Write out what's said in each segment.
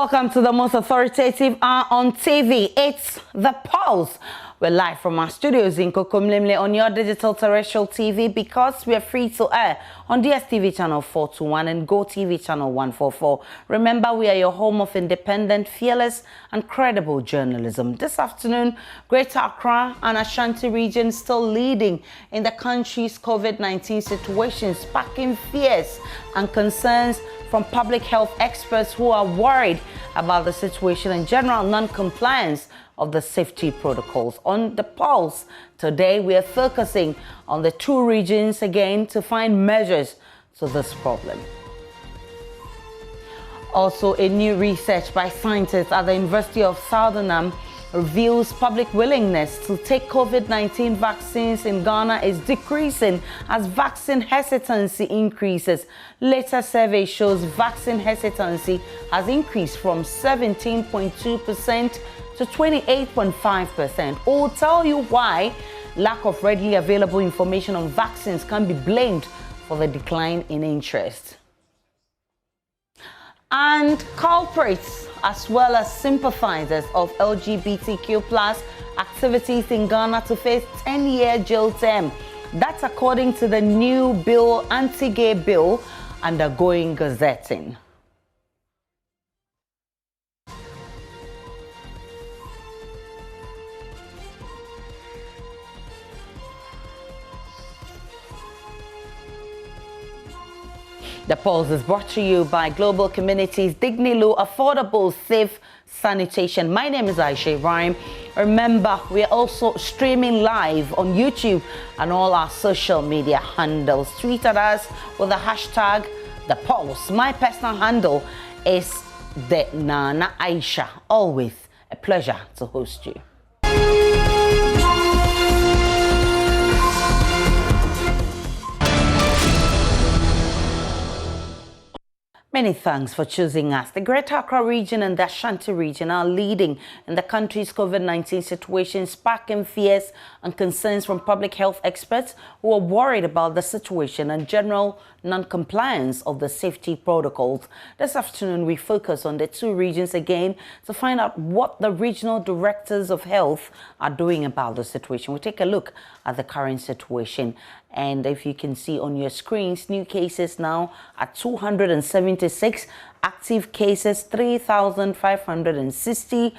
Welcome to the most authoritative hour on TV. It's The Pulse. We're live from our studios in Kokomlemle on your digital terrestrial TV because we are free to air on DSTV channel 421 and GoTV channel 144. Remember, we are your home of independent, fearless and credible journalism. This afternoon, Greater Accra and Ashanti Region still leading in the country's COVID-19 situation, sparking fears and concerns from public health experts who are worried about the situation and general non-compliance of the safety protocols. On The Pulse today, we are focusing on the two regions again to find measures to this problem. Also, a new research by scientists at the University of Southern reveals public willingness to take COVID-19 vaccines in Ghana is decreasing as vaccine hesitancy increases. Later survey shows vaccine hesitancy has increased from 17.2% to 28.5%. We'll tell you why lack of readily available information on vaccines can be blamed for the decline in interest. And culprits as well as sympathizers of LGBTQ+ activities in Ghana to face 10-year jail term. That's according to the new bill, anti-gay bill, undergoing gazetting. The Pulse is brought to you by Global Communities, Dignilu, affordable, safe sanitation. My name is Aisha Rhyme. Remember, we are also streaming live on YouTube and all our social media handles. Tweet at us with the hashtag The Pulse. My personal handle is the Nana Aisha. Always a pleasure to host you. Many thanks for choosing us. The Greater Accra Region and the Ashanti Region are leading in the country's COVID-19 situation, sparking fears and concerns from public health experts who are worried about the situation and general non-compliance of the safety protocols. This afternoon, we focus on the two regions again to find out what the regional directors of health are doing about the situation. We'll take a look at the current situation. And if you can see on your screens, new cases now at 276, active cases 3,560,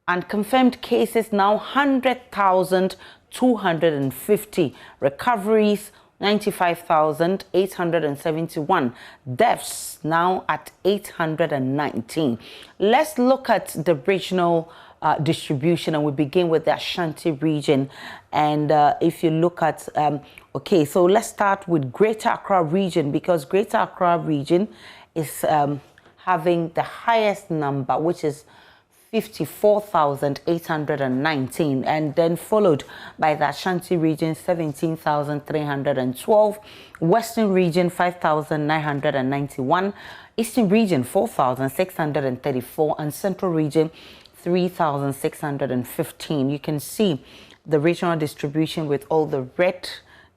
and confirmed cases now 100,250, recoveries 95,871, deaths now at 819. Let's look at the regional distribution, and we begin with the Ashanti region. And if you look at okay, so let's start with Greater Accra region, because Greater Accra region is having the highest number, which is 54,819, and then followed by the Ashanti region 17,312, Western region 5,991, Eastern region 4,634, and Central region 3,615. You can see the regional distribution with all the red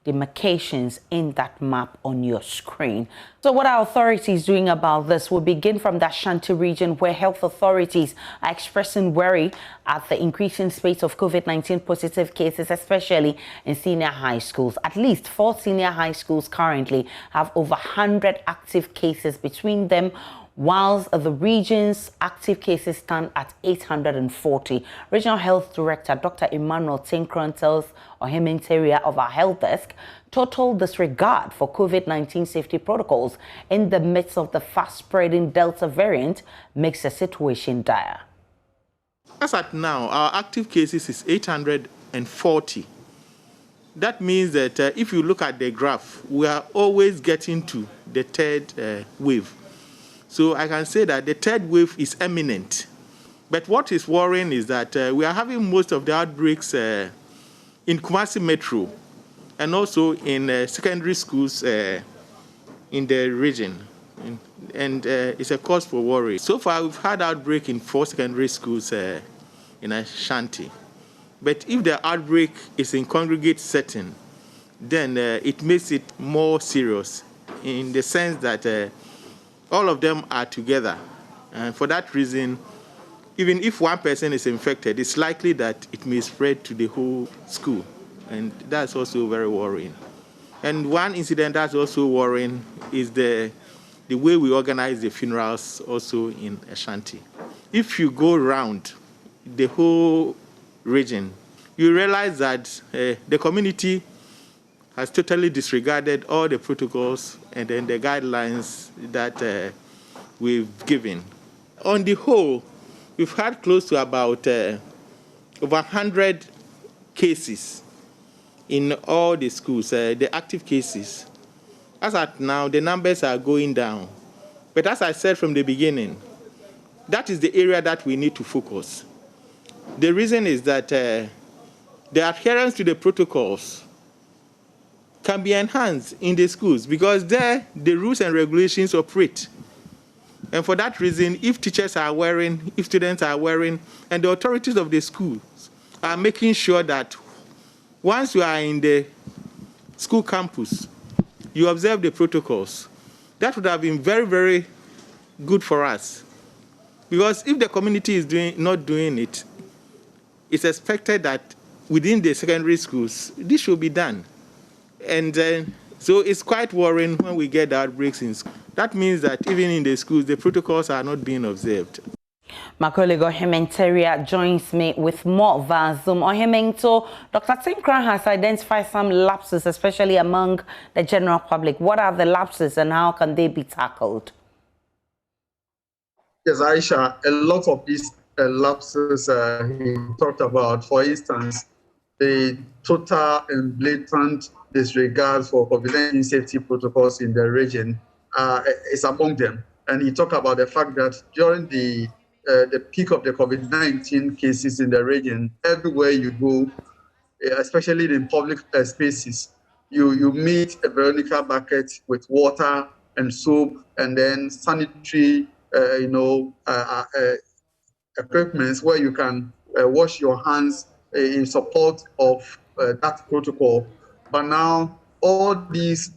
demarcations in that map on your screen. So what are authorities doing about this? We'll begin from the Ashanti region, where health authorities are expressing worry at the increasing spate of COVID-19 positive cases, especially in senior high schools. At least 4 senior high schools currently have over 100 active cases between them, whilst the region's active cases stand at 840. Regional Health Director Dr. Emmanuel Tenkon tells Hesitancy of our health desk, total disregard for COVID-19 safety protocols in the midst of the fast-spreading Delta variant makes the situation dire. As at now, our active cases is 840. That means that if you look at the graph, we are always getting to the third wave. So I can say that the third wave is imminent. But what is worrying is that we are having most of the outbreaks in Kumasi Metro and also in secondary schools in the region. And it's a cause for worry. So far, we've had outbreak in 4 secondary schools in Ashanti. But if the outbreak is in congregate setting, then it makes it more serious in the sense that all of them are together And for that reason, even if one person is infected, it's likely that it may spread to the whole school. And that's also very worrying. And one incident that's also worrying is the way we organize the funerals also in Ashanti. If you go around the whole region, you realize that the community has totally disregarded all the protocols and then the guidelines that we've given. On the whole, we've had close to about over 100 cases in all the schools, the active cases. As at now, the numbers are going down. But as I said from the beginning, that is the area that we need to focus. The reason is that the adherence to the protocols can be enhanced in the schools because there the rules and regulations operate. And for that reason, if teachers are wearing, if students are wearing, and the authorities of the schools are making sure that once you are in the school campus, you observe the protocols, that would have been very, very good for us. Because if the community is not doing it, it's expected that within the secondary schools, this should be done. And so it's quite worrying when we get outbreaks in school. That means that even in the schools, the protocols are not being observed. My colleague Ohimeng joins me with more via Zoom. Ohimeng, so Dr. Tenkon has identified some lapses, especially among the general public. What are the lapses and how can they be tackled? Yes, Aisha, a lot of these lapses he talked about, for instance, the total and blatant disregard for COVID-19 safety protocols in the region is among them. And he talked about the fact that during the peak of the COVID-19 cases in the region, everywhere you go, especially in public spaces, you meet a Veronica bucket with water and soap and then sanitary equipments where you can wash your hands in support of that protocol. But now all these,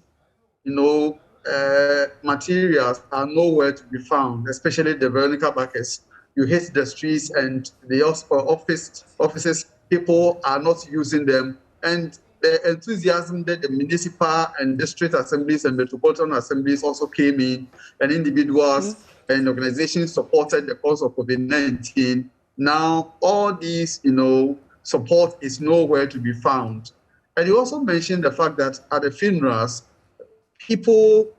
materials are nowhere to be found, especially the Veronica buckets. You hit the streets and the offices, people are not using them. And the enthusiasm that the municipal and district assemblies and metropolitan assemblies also came in, and individuals and organizations supported the cause of COVID-19. Now, all these, support is nowhere to be found. And you also mentioned the fact that at the funerals, people,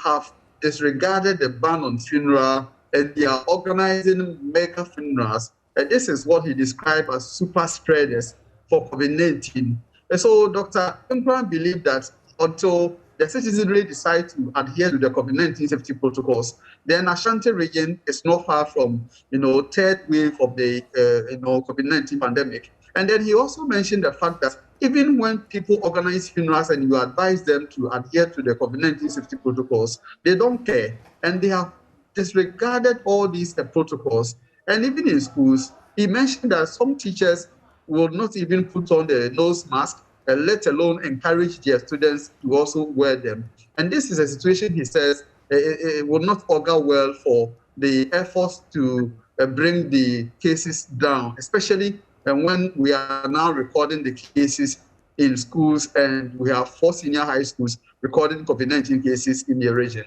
have disregarded the ban on funeral and they are organizing mega funerals. And this is what he described as super spreaders for COVID-19. And so Dr. Tenkon believed that until the citizenry decide to adhere to the COVID-19 safety protocols, then Ashanti region is not far from, third wave of the, COVID-19 pandemic. And then he also mentioned the fact that even when people organize funerals and you advise them to adhere to the COVID-19 safety protocols, they don't care. And they have disregarded all these protocols. And even in schools, he mentioned that some teachers will not even put on the nose mask, let alone encourage their students to also wear them. And this is a situation, he says, it will not augur well for the efforts to bring the cases down, especially when we are now recording the cases in schools and we have 4 senior high schools recording COVID-19 cases in the region.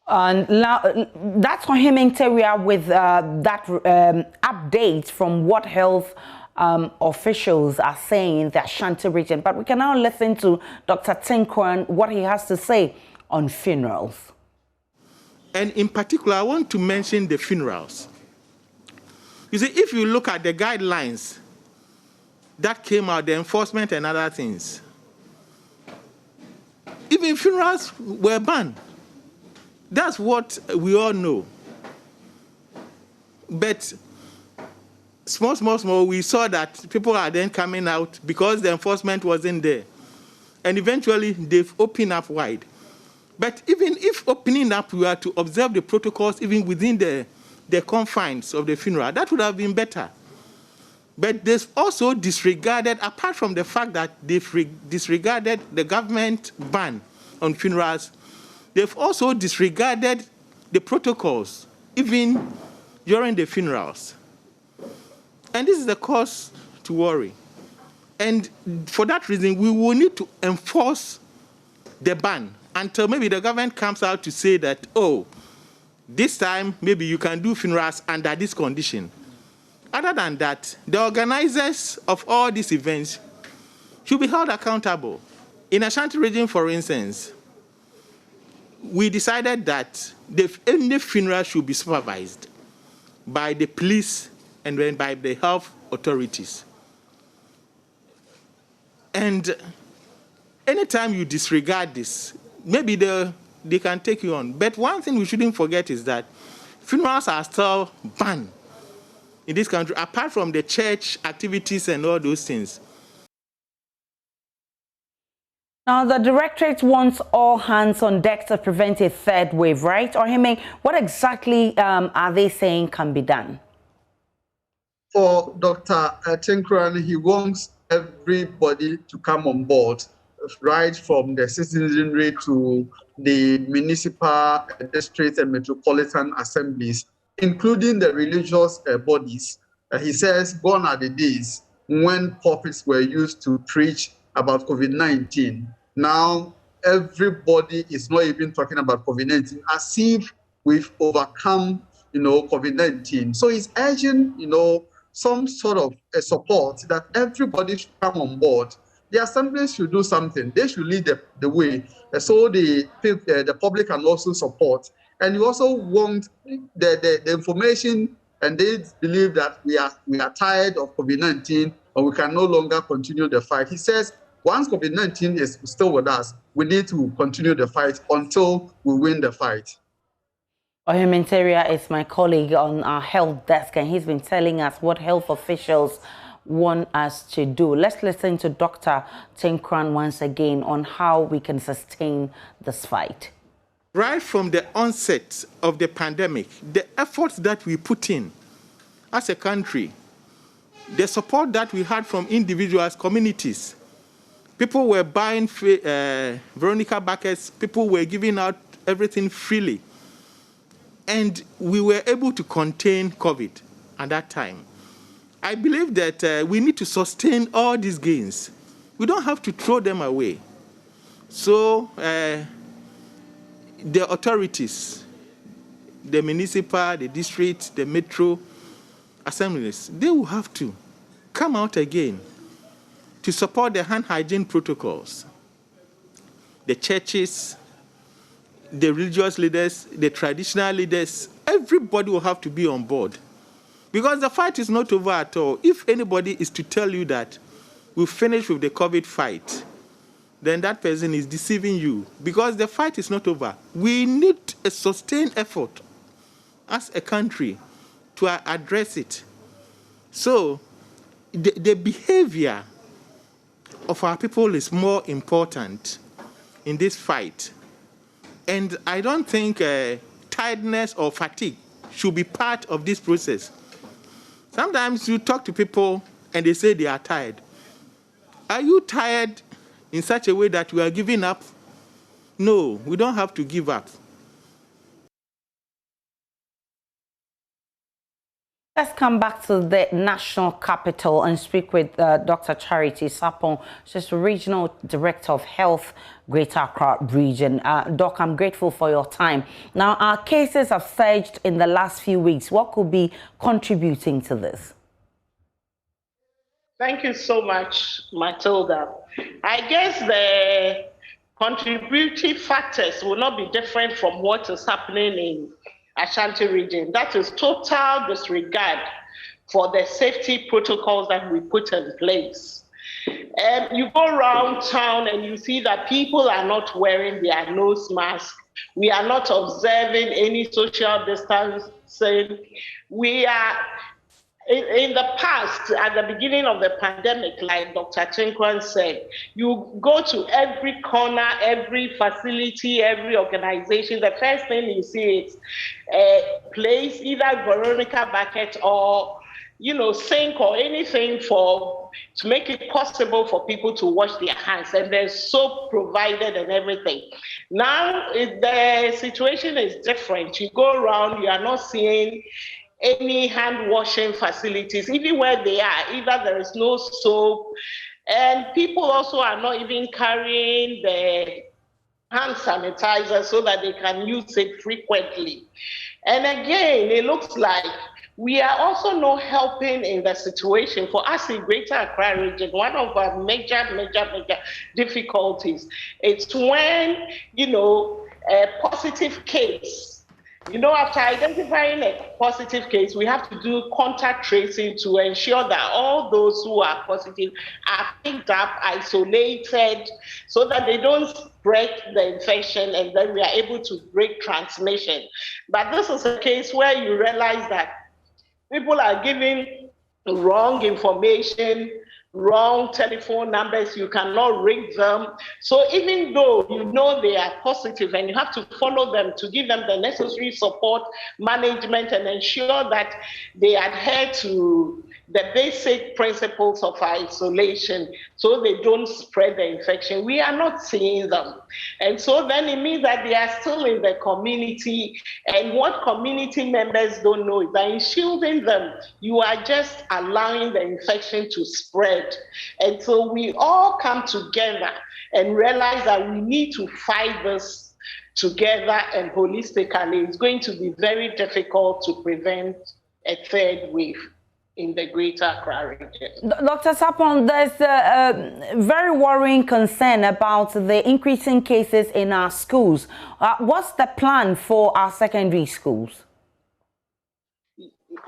And now, that's Ohimeng with that update from what health officials are saying in the Ashanti region. But we can now listen to Dr. Tenkon, what he has to say on funerals. And in particular, I want to mention the funerals. You see, if you look at the guidelines that came out, the enforcement and other things, even funerals were banned. That's what we all know. But small, we saw that people are then coming out because the enforcement wasn't there. And eventually, they've opened up wide. But even if opening up, we are to observe the protocols even within the confines of the funeral, that would have been better. But they've also disregarded, apart from the fact that they've disregarded the government ban on funerals, they've also disregarded the protocols even during the funerals. And this is the cause to worry. And for that reason, we will need to enforce the ban until maybe the government comes out to say that, oh, this time maybe you can do funerals under this condition. Other than that, the organizers of all these events should be held accountable. In Ashanti Region, for instance, we decided that any funeral should be supervised by the police and then by the health authorities. And anytime you disregard this, maybe they can take you on. But one thing we shouldn't forget is that funerals are still banned in this country, apart from the church activities and all those things. Now, the directorate wants all hands on deck to prevent a third wave, right? Or what exactly are they saying can be done? For Dr. Tenkon, he wants everybody to come on board, right from the citizenry to the municipal, district, and metropolitan assemblies, including the religious bodies. He says, gone are the days when prophets were used to preach about COVID-19. Now, everybody is not even talking about COVID-19 as if we've overcome, COVID-19. So he's urging, some sort of a support that everybody should come on board. The assemblies should do something. They should lead the way, so the public can also support. And you also want the information, and they believe that we are tired of COVID-19 and we can no longer continue the fight. He says, once COVID-19 is still with us, we need to continue the fight until we win the fight. Ohementeria is my colleague on our health desk, and he's been telling us what health officials want us to do. Let's listen to Dr. Tenkon once again on how we can sustain this fight. Right from the onset of the pandemic, the efforts that we put in as a country, the support that we had from individuals, communities, people were buying Veronica buckets, people were giving out everything freely. And we were able to contain COVID at that time. I believe that we need to sustain all these gains. We don't have to throw them away. So the authorities, the municipal, the district, the metro assemblies, they will have to come out again to support the hand hygiene protocols. The churches, the religious leaders, the traditional leaders, everybody will have to be on board. Because the fight is not over at all. If anybody is to tell you that we've finished with the COVID fight, then that person is deceiving you. Because the fight is not over. We need a sustained effort as a country to address it. So the behavior of our people is more important in this fight. And I don't think tiredness or fatigue should be part of this process. Sometimes you talk to people and they say they are tired. Are you tired in such a way that we are giving up? No, we don't have to give up. Let's come back to the national capital and speak with Dr. Charity Sapon. She's Regional Director of Health, Greater Accra Region. Doc, I'm grateful for your time. Now, our cases have surged in the last few weeks. What could be contributing to this? Thank you so much, Matilda. I guess the contributing factors will not be different from what is happening in Ashanti region. That is total disregard for the safety protocols that we put in place. You go around town and you see that people are not wearing their nose mask. We are not observing any social distancing. We are, in the past, at the beginning of the pandemic, like Dr. Tenkon said, you go to every corner, every facility, every organization. The first thing you see is a place, either Veronica bucket or, sink or anything for to make it possible for people to wash their hands, and there's soap provided and everything. Now the situation is different. You go around, you are not seeing any hand washing facilities, even where they are, either there is no soap, and people also are not even carrying the hand sanitizer so that they can use it frequently. And again, it looks like we are also not helping in the situation. For us in Greater Accra region, one of our major difficulties is when, a positive case, after identifying a positive case, we have to do contact tracing to ensure that all those who are positive are picked up, isolated, so that they don't spread the infection, and then we are able to break transmission. But this is a case where you realize that people are giving wrong information, wrong telephone numbers, you cannot ring them. So even though you know they are positive and you have to follow them to give them the necessary support, management, and ensure that they adhere to the basic principles of isolation so they don't spread the infection, we are not seeing them. And so then it means that they are still in the community, and what community members don't know is that in shielding them, you are just allowing the infection to spread. And so we all come together and realize that we need to fight this together and holistically. It's going to be very difficult to prevent a third wave in the Greater Accra region. Dr. Sapong, there's a very worrying concern about the increasing cases in our schools. What's the plan for our secondary schools?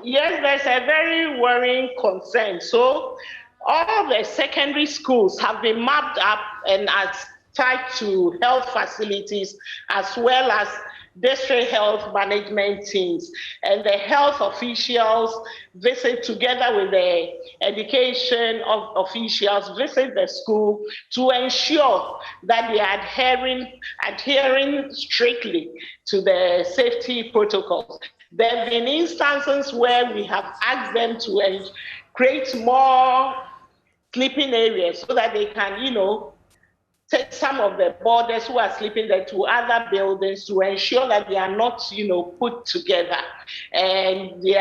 Yes, there's a very worrying concern. So all the secondary schools have been mapped up and attached to health facilities as well as district health management teams, and the health officials visit together with the education officials, visit the school to ensure that they are adhering strictly to the safety protocols. There have been instances where we have asked them to create more sleeping areas so that they can, take some of the boarders who are sleeping there to other buildings to ensure that they are not, put together. And we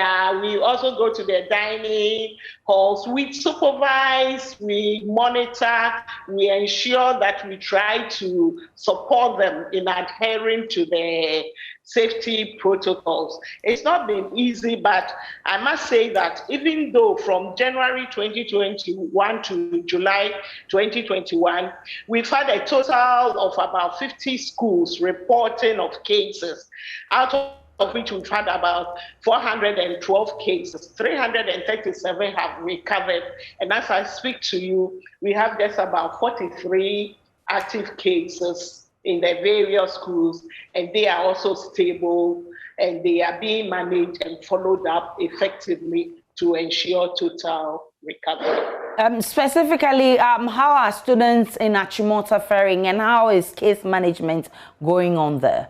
also go to the dining halls. We supervise, we monitor, we ensure that we try to support them in adhering to the safety protocols. It's not been easy, but I must say that even though from January 2021 to July 2021, we've had a total of about 50 schools reporting of cases, out of which we've had about 412 cases. 337 have recovered. And as I speak to you, we have just about 43 active cases in the various schools, and they are also stable, and they are being managed and followed up effectively to ensure total recovery. Specifically, how are students in Achimota faring, and how is case management going on there?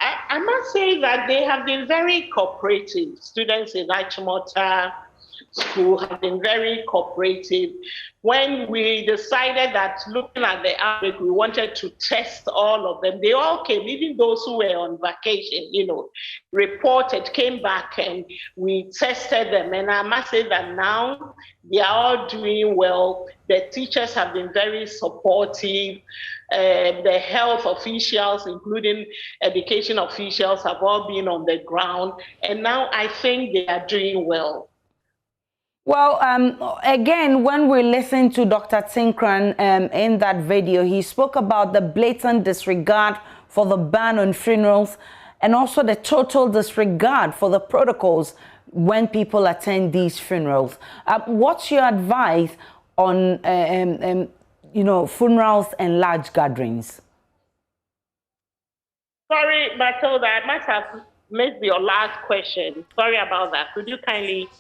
I must say that they have been very cooperative. Students in Achimota School have been very cooperative. When we decided that looking at the outbreak, we wanted to test all of them, they all came, even those who were on vacation, reported, came back, and we tested them. And I must say that now they are all doing well. The teachers have been very supportive. The health officials, including education officials, have all been on the ground. And now I think they are doing well. Well, again, when we listened to Dr. Tenkon in that video, he spoke about the blatant disregard for the ban on funerals and also the total disregard for the protocols when people attend these funerals. What's your advice on, funerals and large gatherings? Sorry, Matilda, I must have missed your last question. Sorry about that. Could you kindly...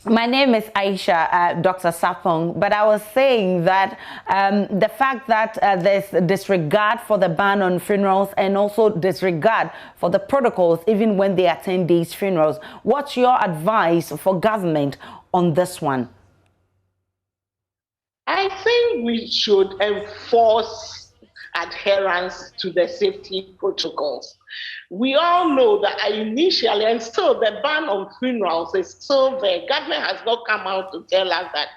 My name is Aisha, Dr. Sapong, but I was saying that the fact that there's disregard for the ban on funerals and also disregard for the protocols even when they attend these funerals. What's your advice for government on this one? I think we should enforce adherence to the safety protocols. We all know that initially, and still the ban on funerals is still there. Government has not come out to tell us that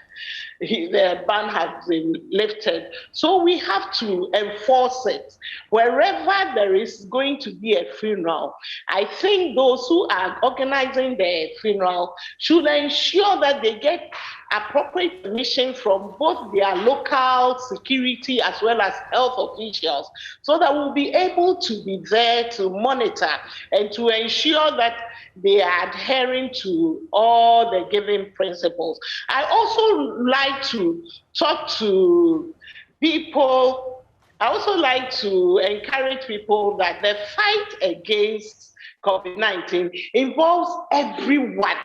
the ban has been lifted. So we have to enforce it. Wherever there is going to be a funeral, I think those who are organizing the funeral should ensure that they get appropriate permission from both their local security as well as health officials, so that we'll be able to be there to monitor and to ensure that they are adhering to all the given principles. I also like to talk to people. I also like to encourage people that the fight against COVID-19 involves everyone,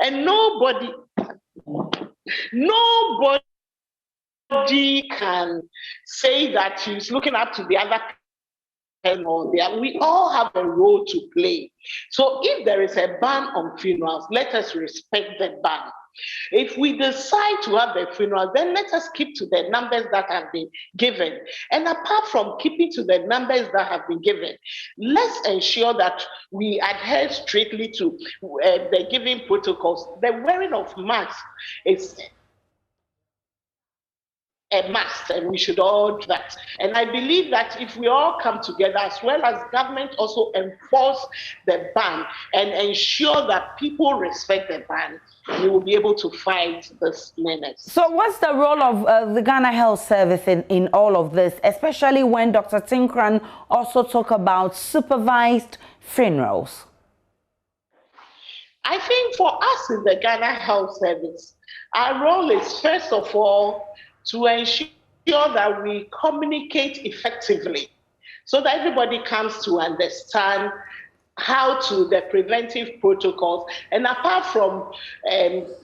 and nobody can say that he's looking up to the other. We all have a role to play. So if there is a ban on funerals, let us respect the ban. If we decide to have a funeral, then let us keep to the numbers that have been given. And apart from keeping to the numbers that have been given, let's ensure that we adhere strictly to the given protocols. The wearing of masks is a must, and we should all do that. And I believe that if we all come together, as well as government also enforce the ban and ensure that people respect the ban, we will be able to fight this menace. So what's the role of the Ghana Health Service in all of this, especially when Dr. Tenkon also talk about supervised funerals? I think for us in the Ghana Health Service, our role is first of all to ensure that we communicate effectively so that everybody comes to understand how to the preventive protocols. And apart from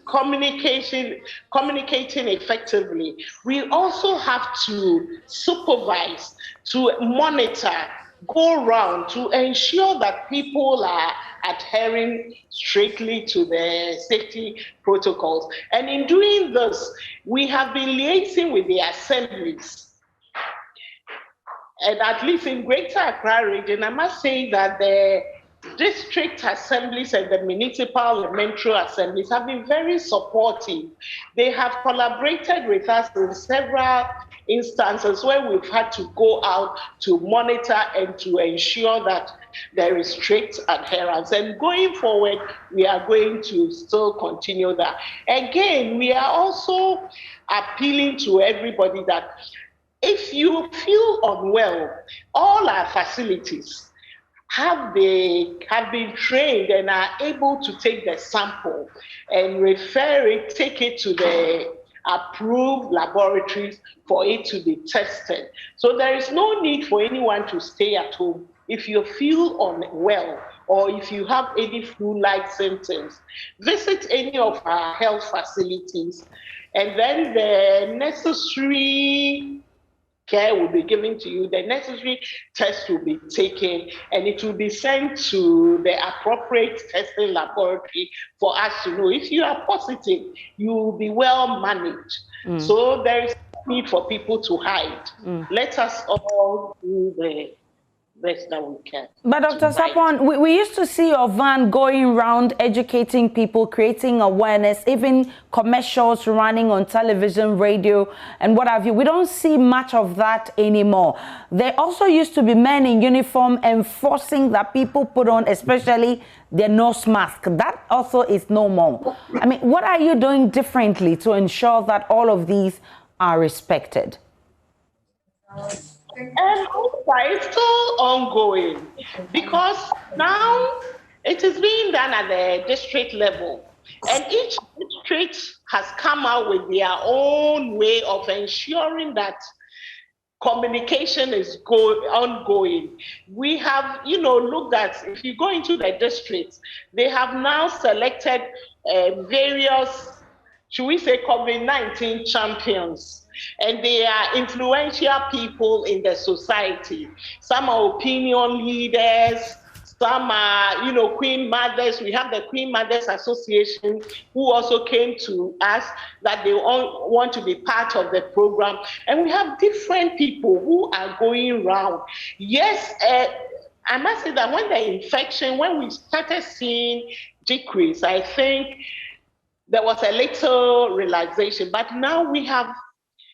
communicating effectively, we also have to supervise, to monitor, go around to ensure that people are adhering strictly to the safety protocols. And in doing this, we have been liaising with the assemblies. And at least in Greater Accra Region, I must say that the district assemblies and the municipal and metro assemblies have been very supportive. They have collaborated with us in several instances where we've had to go out to monitor and to ensure that there is strict adherence. And going forward, we are going to still continue that. Again, we are also appealing to everybody that if you feel unwell, all our facilities have been trained and are able to take the sample and take it to the approved laboratories for it to be tested. So there is no need for anyone to stay at home. If you feel unwell or if you have any flu-like symptoms, visit any of our health facilities, and then the necessary care will be given to you, the necessary test will be taken, and it will be sent to the appropriate testing laboratory for us to know. If you are positive, you will be well managed. So there is no need for people to hide. Let us all do the best that we can. But Dr. Sapon, we used to see your van going around educating people, creating awareness, even commercials running on television, radio, and what have you. We don't see much of that anymore. There also used to be men in uniform enforcing that people put on, especially their nose mask. That also is no more. I mean, what are you doing differently to ensure that all of these are respected? And it's still ongoing because now it is being done at the district level, and each district has come out with their own way of ensuring that communication is ongoing. We have, looked at, if you go into the districts, they have now selected various, should we say, COVID-19 champions. And they are influential people in the society. Some are opinion leaders, Some are, Queen Mothers. We have the Queen Mothers Association who also came to us that they all want to be part of the program. And we have different people who are going around. Yes, I must say that when we started seeing decrease, I think there was a little realization. But now we have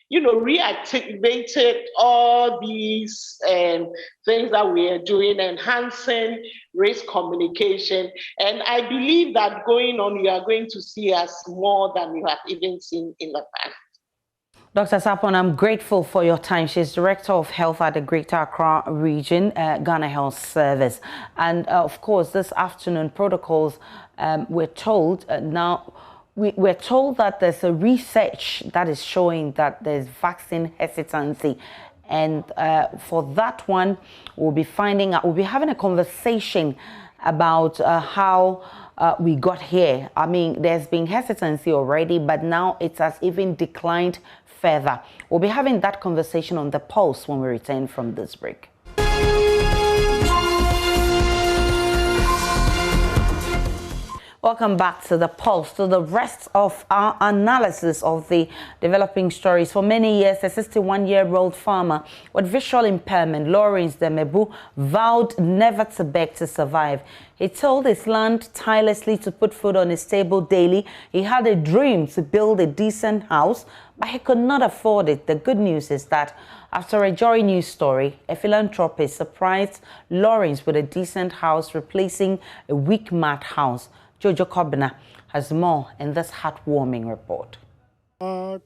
reactivated all these things that we are doing, enhancing race communication. And I believe that going on, you are going to see us more than you have even seen in the past. Dr. Sapon, I'm grateful for your time. She's Director of Health at the Greater Accra Region, Ghana Health Service. And of course, this afternoon, protocols, we're told we're told that there's a research that is showing that there's vaccine hesitancy. And for that one, we'll be having a conversation about how we got here. I mean, there's been hesitancy already, but now it has even declined further. We'll be having that conversation on The Pulse when we return from this break. Welcome back to The Pulse, to the rest of our analysis of the developing stories. For many years, a 61-year-old farmer with visual impairment, Lawrence Demebu, vowed never to beg to survive. He tilled his land tirelessly to put food on his table daily. He had a dream to build a decent house, but he could not afford it. The good news is that after a JoyNews story, a philanthropist surprised Lawrence with a decent house, replacing a weak mud house. Jojo Kobina has more in this heartwarming report. A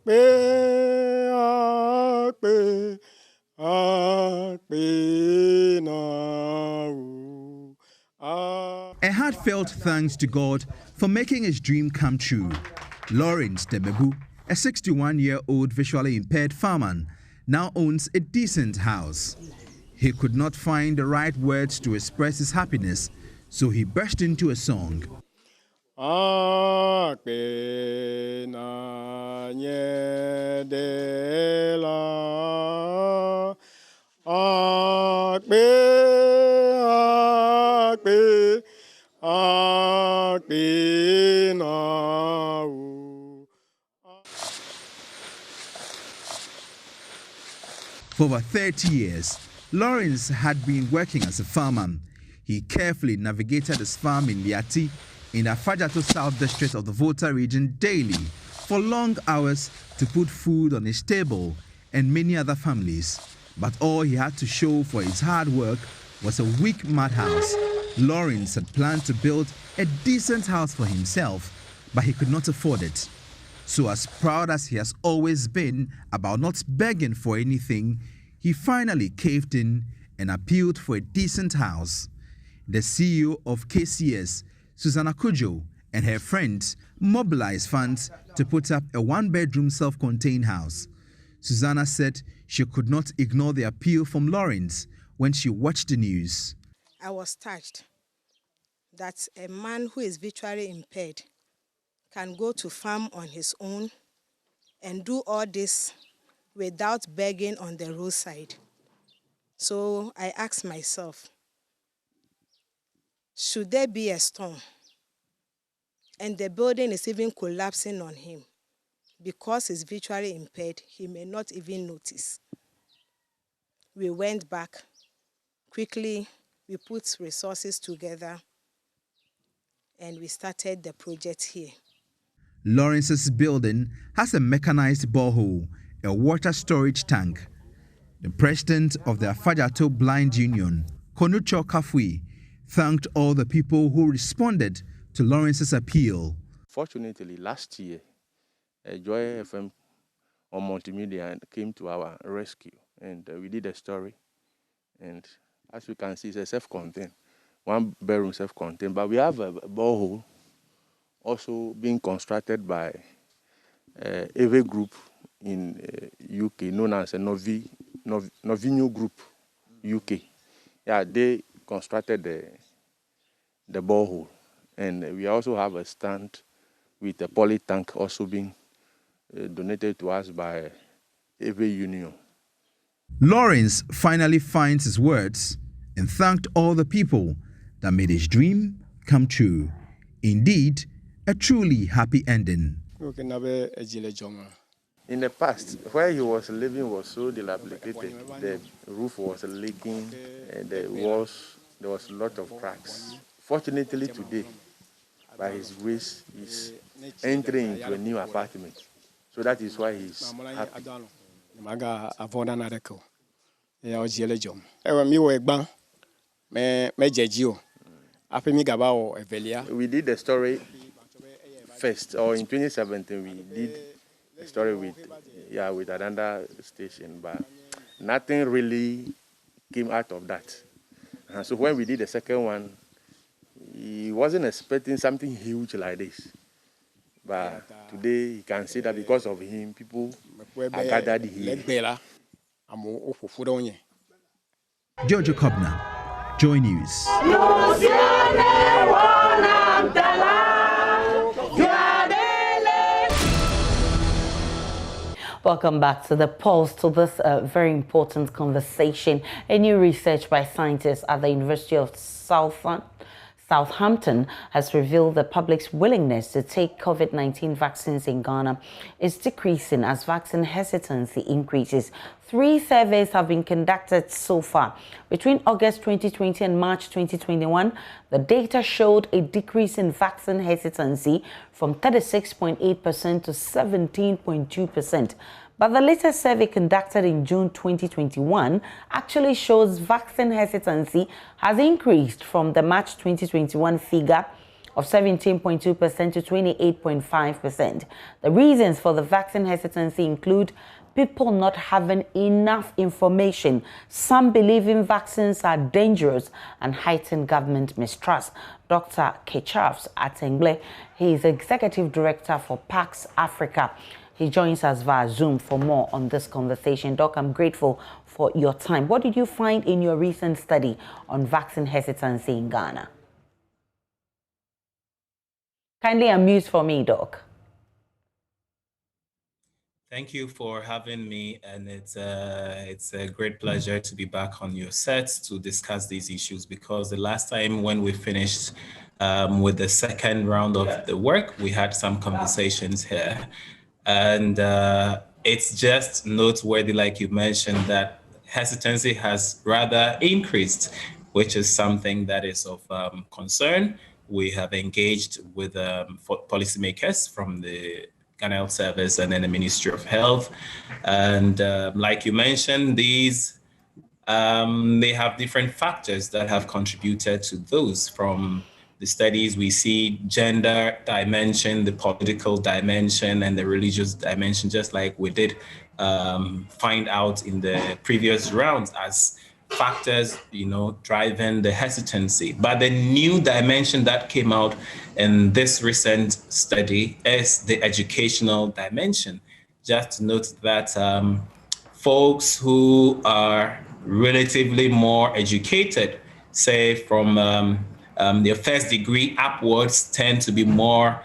heartfelt thanks to God for making his dream come true. Lawrence Demebu, a 61-year-old visually impaired farmer, now owns a decent house. He could not find the right words to express his happiness, so he burst into a song. For over 30 years, Lawrence had been working as a farmer. He carefully navigated his farm in Liati, in the Fajato South District of the Volta region daily for long hours to put food on his table and many other families. But all he had to show for his hard work was a weak mud house. Lawrence had planned to build a decent house for himself, but he could not afford it. So as proud as he has always been about not begging for anything, he finally caved in and appealed for a decent house. The CEO of KCS, Susanna Kujo, and her friends mobilized funds to put up a one-bedroom self-contained house. Susanna said she could not ignore the appeal from Lawrence when she watched the news. I was touched that a man who is visually impaired can go to farm on his own and do all this without begging on the roadside. So I asked myself, should there be a storm and the building is even collapsing on him, because he's visually impaired, he may not even notice. We went back. Quickly, we put resources together and we started the project here. Lawrence's building has a mechanized borehole, a water storage tank. The president of the Afajato Blind Union, Konucho Kafui, thanked all the people who responded to Lawrence's appeal. Fortunately, last year, Joy FM on multimedia came to our rescue, and we did a story. And as you can see, it's a self-contained, one bedroom self-contained, but we have a borehole also being constructed by a group in UK known as a Novinho Group UK. Yeah, they constructed the borehole, and we also have a stand with a poly tank also being donated to us by every union. Lawrence finally finds his words and thanked all the people that made his dream come true. Indeed, a truly happy ending. In the past, where he was living was so dilapidated. The roof was leaking, and there was a lot of cracks. Fortunately today, by his grace, he's entering into a new apartment. So that is why he's happy. We did the story first, or in 2017 we did a story with another station, but nothing really came out of that. And so when we did the second one, he wasn't expecting something huge like this. But today he can see that because of him, people are gathered here. Jojo Kobna, JoyNews. Welcome back to the pulse to this very important conversation. A new research by scientists at the University of Southampton has revealed the public's willingness to take COVID-19 vaccines in Ghana is decreasing as vaccine hesitancy increases. 3 surveys have been conducted so far. Between August 2020 and March 2021, the data showed a decrease in vaccine hesitancy from 36.8% to 17.2%. But the latest survey conducted in June 2021 actually shows vaccine hesitancy has increased from the March 2021 figure of 17.2% to 28.5%. The reasons for the vaccine hesitancy include people not having enough information, some believing vaccines are dangerous, and heightened government mistrust. Dr. Kechavs Atengle, he is Executive Director for PAX Africa. He joins us via Zoom for more on this conversation. Doc, I'm grateful for your time. What did you find in your recent study on vaccine hesitancy in Ghana? Kindly unmute for me, Doc. Thank you for having me, and it's a great pleasure to be back on your set to discuss these issues, because the last time when we finished with the second round of the work, we had some conversations here. And it's just noteworthy, like you mentioned, that hesitancy has rather increased, which is something that is of concern. We have engaged with policymakers from the Ghana Health Service and then the Ministry of Health. And like you mentioned, these they have different factors that have contributed to those. From the studies, we see gender dimension, the political dimension, and the religious dimension, just like we did find out in the previous rounds as factors, driving the hesitancy. But the new dimension that came out in this recent study is the educational dimension. Just to note that folks who are relatively more educated, say from their first degree upwards, tend to be more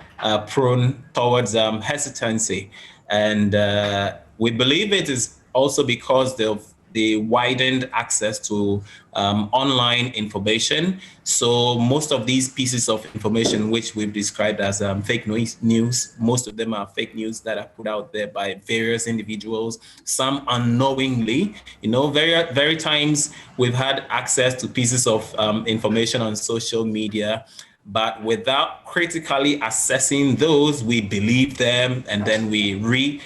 prone towards hesitancy. And we believe it is also because of the widened access to online information. So most of these pieces of information, which we've described as fake news, most of them are fake news that are put out there by various individuals, some unknowingly. Very times we've had access to pieces of information on social media, but without critically assessing those, we believe them and then we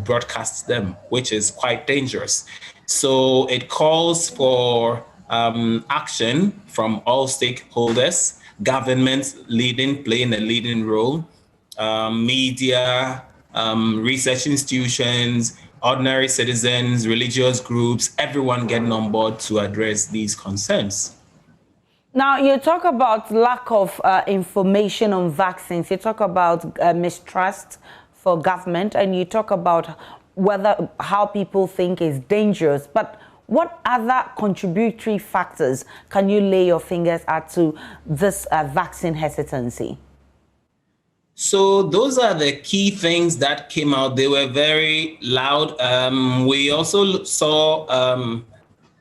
broadcast them, which is quite dangerous. So it calls for action from all stakeholders, governments playing a leading role, media, research institutions, ordinary citizens, religious groups, everyone getting on board to address these concerns. Now, you talk about lack of information on vaccines. You talk about mistrust for government, and you talk about how people think is dangerous. But what other contributory factors can you lay your fingers at to this vaccine hesitancy? So those are the key things that came out. They were very loud. We also saw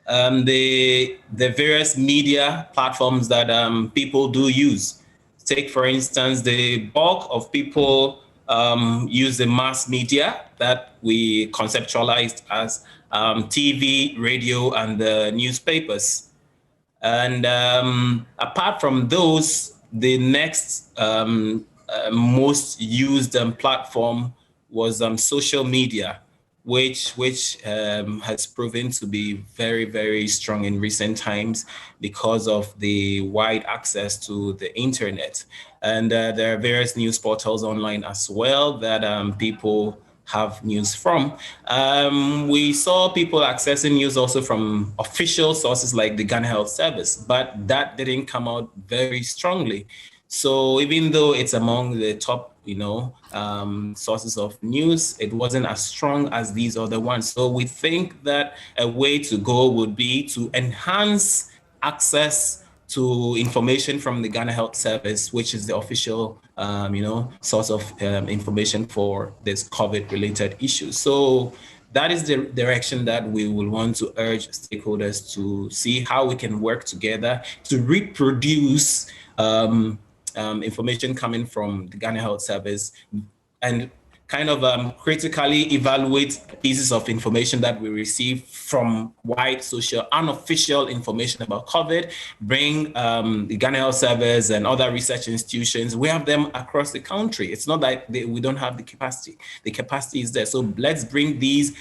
the various media platforms that people do use. Take, for instance, the bulk of people use the mass media that we conceptualized as TV, radio, and the newspapers. And apart from those, the next most used platform was social media, which has proven to be very, very strong in recent times because of the wide access to the internet. And there are various news portals online as well that people have news from. We saw people accessing news also from official sources like the Ghana Health Service, but that didn't come out very strongly. So even though it's among the top, sources of news, it wasn't as strong as these other ones. So we think that a way to go would be to enhance access to information from the Ghana Health Service, which is the official, source of information for this COVID-related issues. So that is the direction that we will want to urge stakeholders to see how we can work together to reproduce information coming from the Ghana Health Service and kind of critically evaluate pieces of information that we receive from wide social unofficial information about COVID, bring the Ghana Health Service and other research institutions. We have them across the country. It's not that we don't have the capacity. The capacity is there. So let's bring these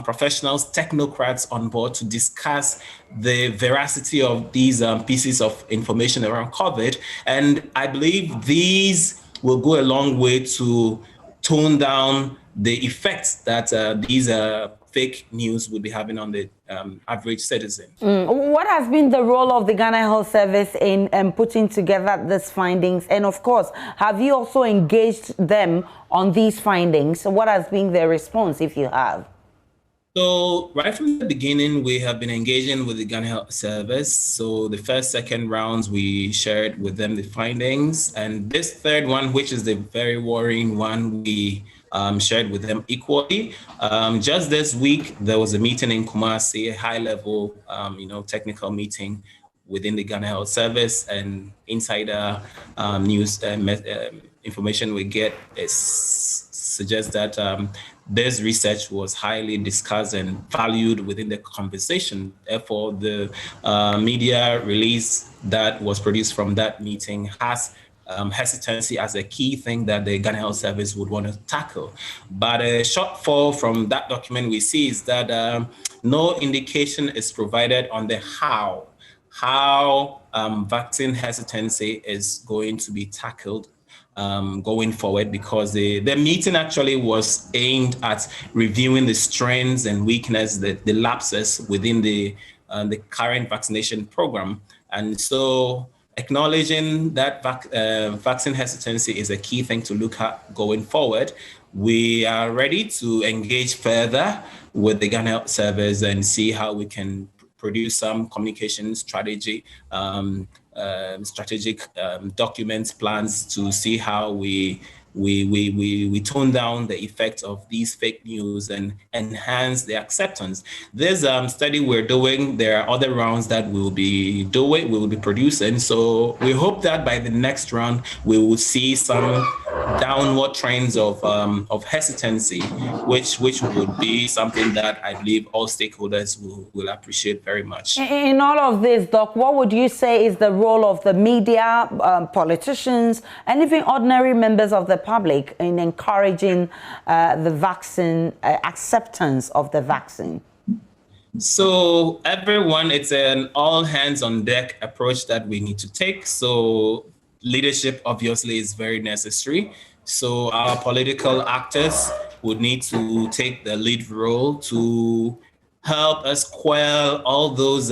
professionals, technocrats on board to discuss the veracity of these pieces of information around COVID. And I believe these will go a long way to tone down the effects that these fake news would be having on the average citizen. What has been the role of the Ghana Health Service in putting together these findings? And of course, have you also engaged them on these findings? What has been their response, if you have? So right from the beginning, we have been engaging with the Ghana Health Service. So the first, second rounds, we shared with them the findings. And this third one, which is the very worrying one, we shared with them equally. Just this week, there was a meeting in Kumasi, a high-level, technical meeting within the Ghana Health Service, and insider news information we get suggests that this research was highly discussed and valued within the conversation. Therefore, the media release that was produced from that meeting has hesitancy as a key thing that the Ghana Health Service would want to tackle. But a shortfall from that document we see is that no indication is provided on the how vaccine hesitancy is going to be tackled going forward, because the meeting actually was aimed at reviewing the strengths and weaknesses, the lapses within the current vaccination program. And so acknowledging that vaccine hesitancy is a key thing to look at going forward, we are ready to engage further with the Ghana Health Service and see how we can produce some communication strategy, strategic documents, plans to see how we tone down the effects of these fake news and enhance the acceptance. This study we're doing, there are other rounds that we'll be producing. So we hope that by the next round, we will see some downward trends of hesitancy, which would be something that I believe all stakeholders will appreciate very much. In all of this, Doc, what would you say is the role of the media, politicians, and even ordinary members of the public in encouraging the vaccine, acceptance of the vaccine? So everyone, it's an all hands on deck approach that we need to take. So leadership obviously is very necessary. So our political actors would need to take the lead role to help us quell all those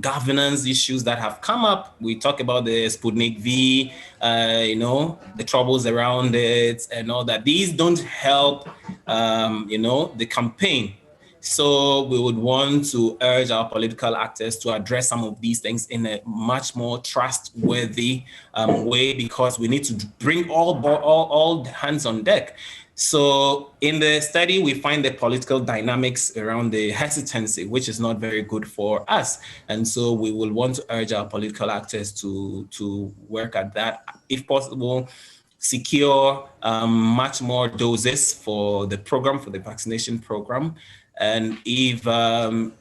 governance issues that have come up. We talk about the Sputnik V, the troubles around it and all that. These don't help, the campaign. So we would want to urge our political actors to address some of these things in a much more trustworthy way, because we need to bring all hands on deck. So in the study, we find the political dynamics around the hesitancy, which is not very good for us. And so we will want to urge our political actors to work at that. If possible, secure much more doses for the program, for the vaccination program. And if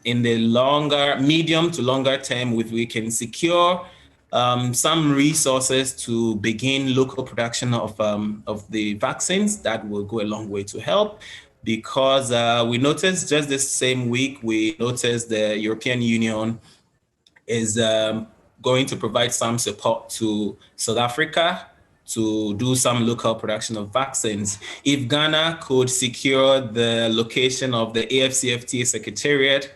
in the medium to longer term, if we can secure some resources to begin local production of the vaccines, that will go a long way to help. Because we noticed just this same week, we noticed the European Union is going to provide some support to South Africa to do some local production of vaccines. If Ghana could secure the location of the AFCFTA Secretariat,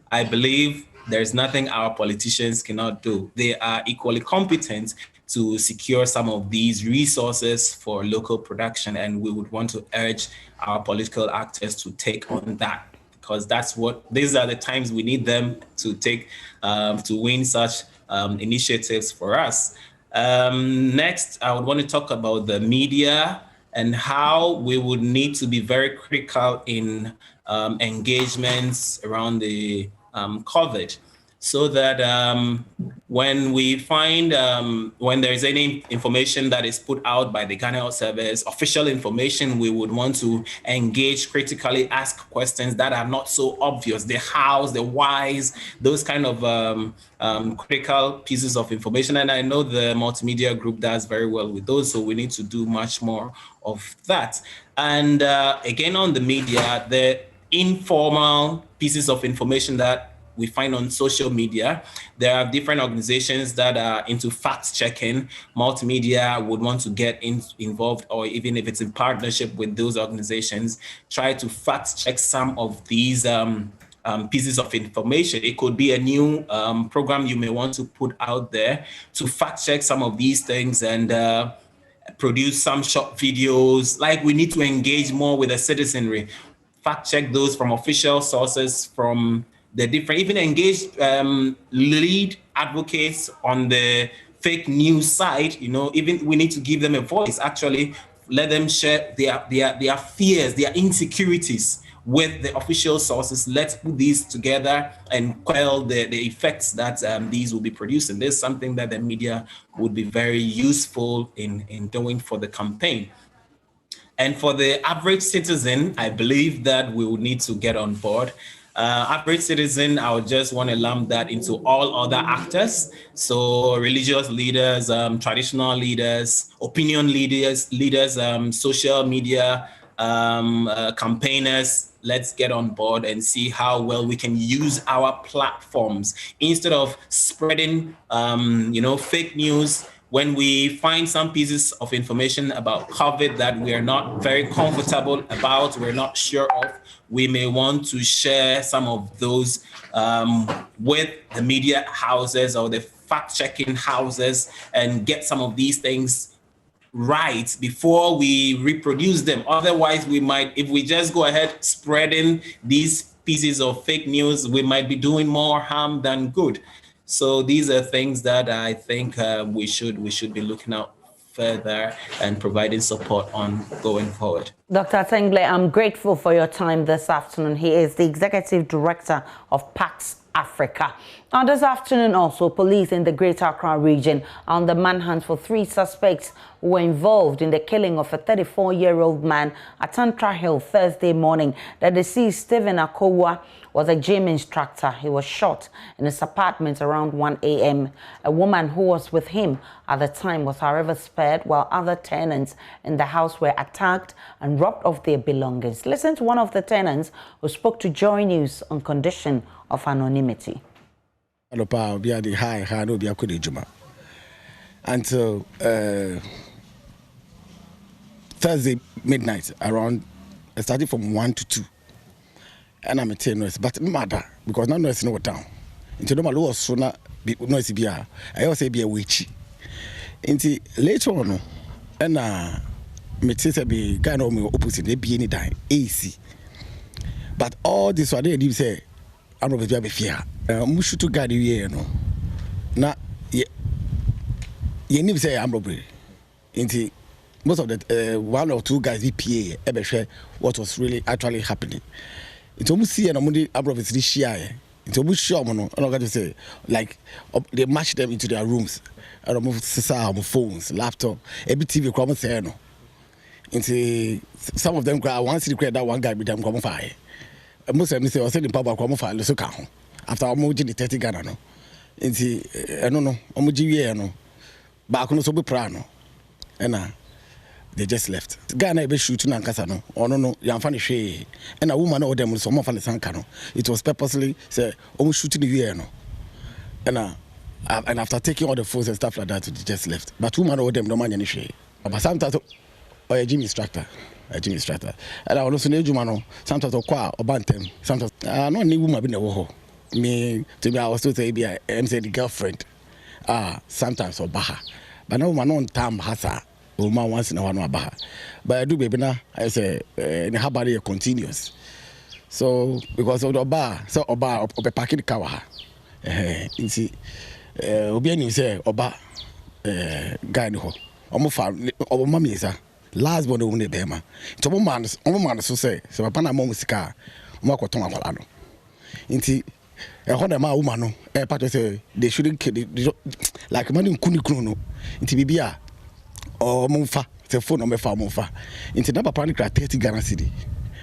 I believe there's nothing our politicians cannot do. They are equally competent to secure some of these resources for local production, and we would want to urge our political actors to take on that, because these are the times we need them to take to win such initiatives for us. Next, I would want to talk about the media and how we would need to be very critical in engagements around the COVID, so that when we find, when there's any information that is put out by the Ghana Health Service, official information, we would want to engage critically, ask questions that are not so obvious, the hows, the whys, those kind of critical pieces of information. And I know the multimedia group does very well with those, so we need to do much more of that. And again, on the media, the informal pieces of information that we find on social media. There are different organizations that are into fact checking. Multimedia would want to get involved, or even if it's in partnership with those organizations, try to fact check some of these pieces of information. It could be a new program you may want to put out there to fact check some of these things and produce some short videos. Like, we need to engage more with the citizenry, fact check those from official sources, from the different, even engage lead advocates on the fake news side. Even we need to give them a voice, actually let them share their fears, their insecurities with the official sources. Let's put these together and quell the effects that these will be producing. This is something that the media would be very useful in doing for the campaign. And for the average citizen, I believe that we will need to get on board. Average citizen, I would just want to lump that into all other actors. So religious leaders, traditional leaders, opinion leaders, social media campaigners. Let's get on board and see how well we can use our platforms instead of spreading, fake news. When we find some pieces of information about COVID that we are not very comfortable about, we're not sure of, we may want to share some of those with the media houses or the fact-checking houses and get some of these things right before we reproduce them. Otherwise, we might, if we just go ahead spreading these pieces of fake news, we might be doing more harm than good. So these are things that I think we should be looking out further and providing support on going forward. Dr. Tengle, I'm grateful for your time this afternoon. He is the Executive Director of PAX Africa. Now, this afternoon also, police in the Greater Accra region are on the manhunt for 3 suspects who were involved in the killing of a 34-year-old man at Tantra Hill Thursday morning. The deceased, Stephen Akowa, was a gym instructor. He was shot in his apartment around 1 a.m. A woman who was with him at the time was, however, spared, while other tenants in the house were attacked and robbed of their belongings. Listen to one of the tenants who spoke to JoyNews on condition of anonymity. Until Thursday midnight, around, starting from 1 to 2. And I'm a 10 noise, but matter because no noise no down. Into no malo sooner be noise be I also be a witchy. Into later on, and me say be guy no me opposite they be any die AC. But all this what they say, I'm not be fear. Mushu to guide you no. Na ye need say I'm robbery. Into most of the 1 or 2 guys EPA ever share what was really actually happening. It's almost see and Amundi Abrovis this share. It's almost sure I'm not going to say like they match them into their rooms. I don't move phones, laptop, every TV come say no. Into some of them cry once you create that one guy with them come fire. Most of them say I said the papa come fire so can after I'm moving the 30 Ghana no. Into I don't know, I'm no. But I couldn't so be prano. And they just left. Ghana be shooting and casano. Oh no, you funny she. And a woman or them some of the sankano. It was purposely say, almost shooting the year no. And after taking all the phones and stuff like that, they just left. But woman or them no money any she. But sometimes or a gym instructor. And I also need you man. Sometimes or qua or bantem. Sometimes no new woman been the war. Me to me I was to say be I'm say the girlfriend. Sometimes or baha. But no man on time hasa. Woman once in a while baha. But I do baby now I say in her body continuous. So because of the bar, so oba or parking the car. You see, obi any say oba guy no. Omo mami isa. Last born won be ma. To omo man so say so papa na mom sika. Omo akoton akwala no. Nti hold them woman no part say they shouldn't kill like man kuni kunu no. Nti bibia or mumfa the phone no me fa mumfa. Nti na papa ni kra 30 Ghana cedi.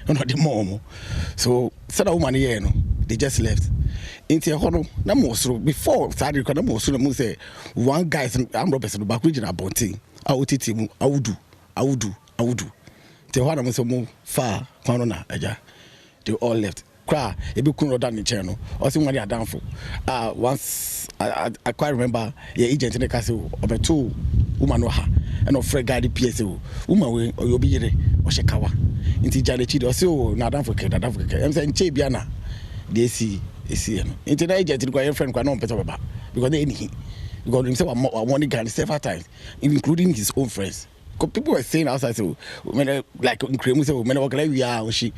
No the mom. So said a woman here no. They just left. Into a hono na mosro before started na mosro na say one guy I'm Robert back region abonting awotiti mu awudu te ho na mo so mo fa kwano na aja they all left cry e be kun roda ni chair no o se nwade adanfo once I quite remember your agent in the castle obeto woman no ha and of free guy the PSO woman we obi yire o shekawa inti jale chi do se o na adanfo ke em say nche bia na they see into the agent to go friend no person baba because they any because himself one guy several times including his own friends because people were saying outside so when like in Kremu say when we are she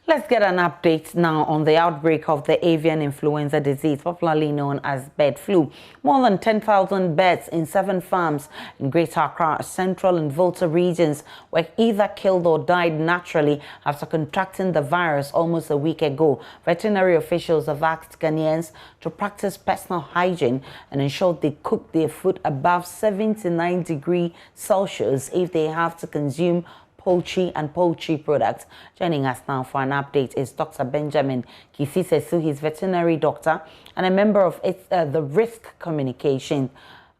Let's get an update now on the outbreak of the avian influenza disease, popularly known as bird flu. More than 10,000 birds in 7 farms in Greater Accra, Central and Volta regions were either killed or died naturally after contracting the virus almost a week ago. Veterinary officials have asked Ghanaians to practice personal hygiene and ensure they cook their food above 79 degrees Celsius if they have to consume poultry and poultry products. Joining us now for an update is Dr. Benjamin Kisisesu. He's veterinary doctor and a member of the Risk Communication.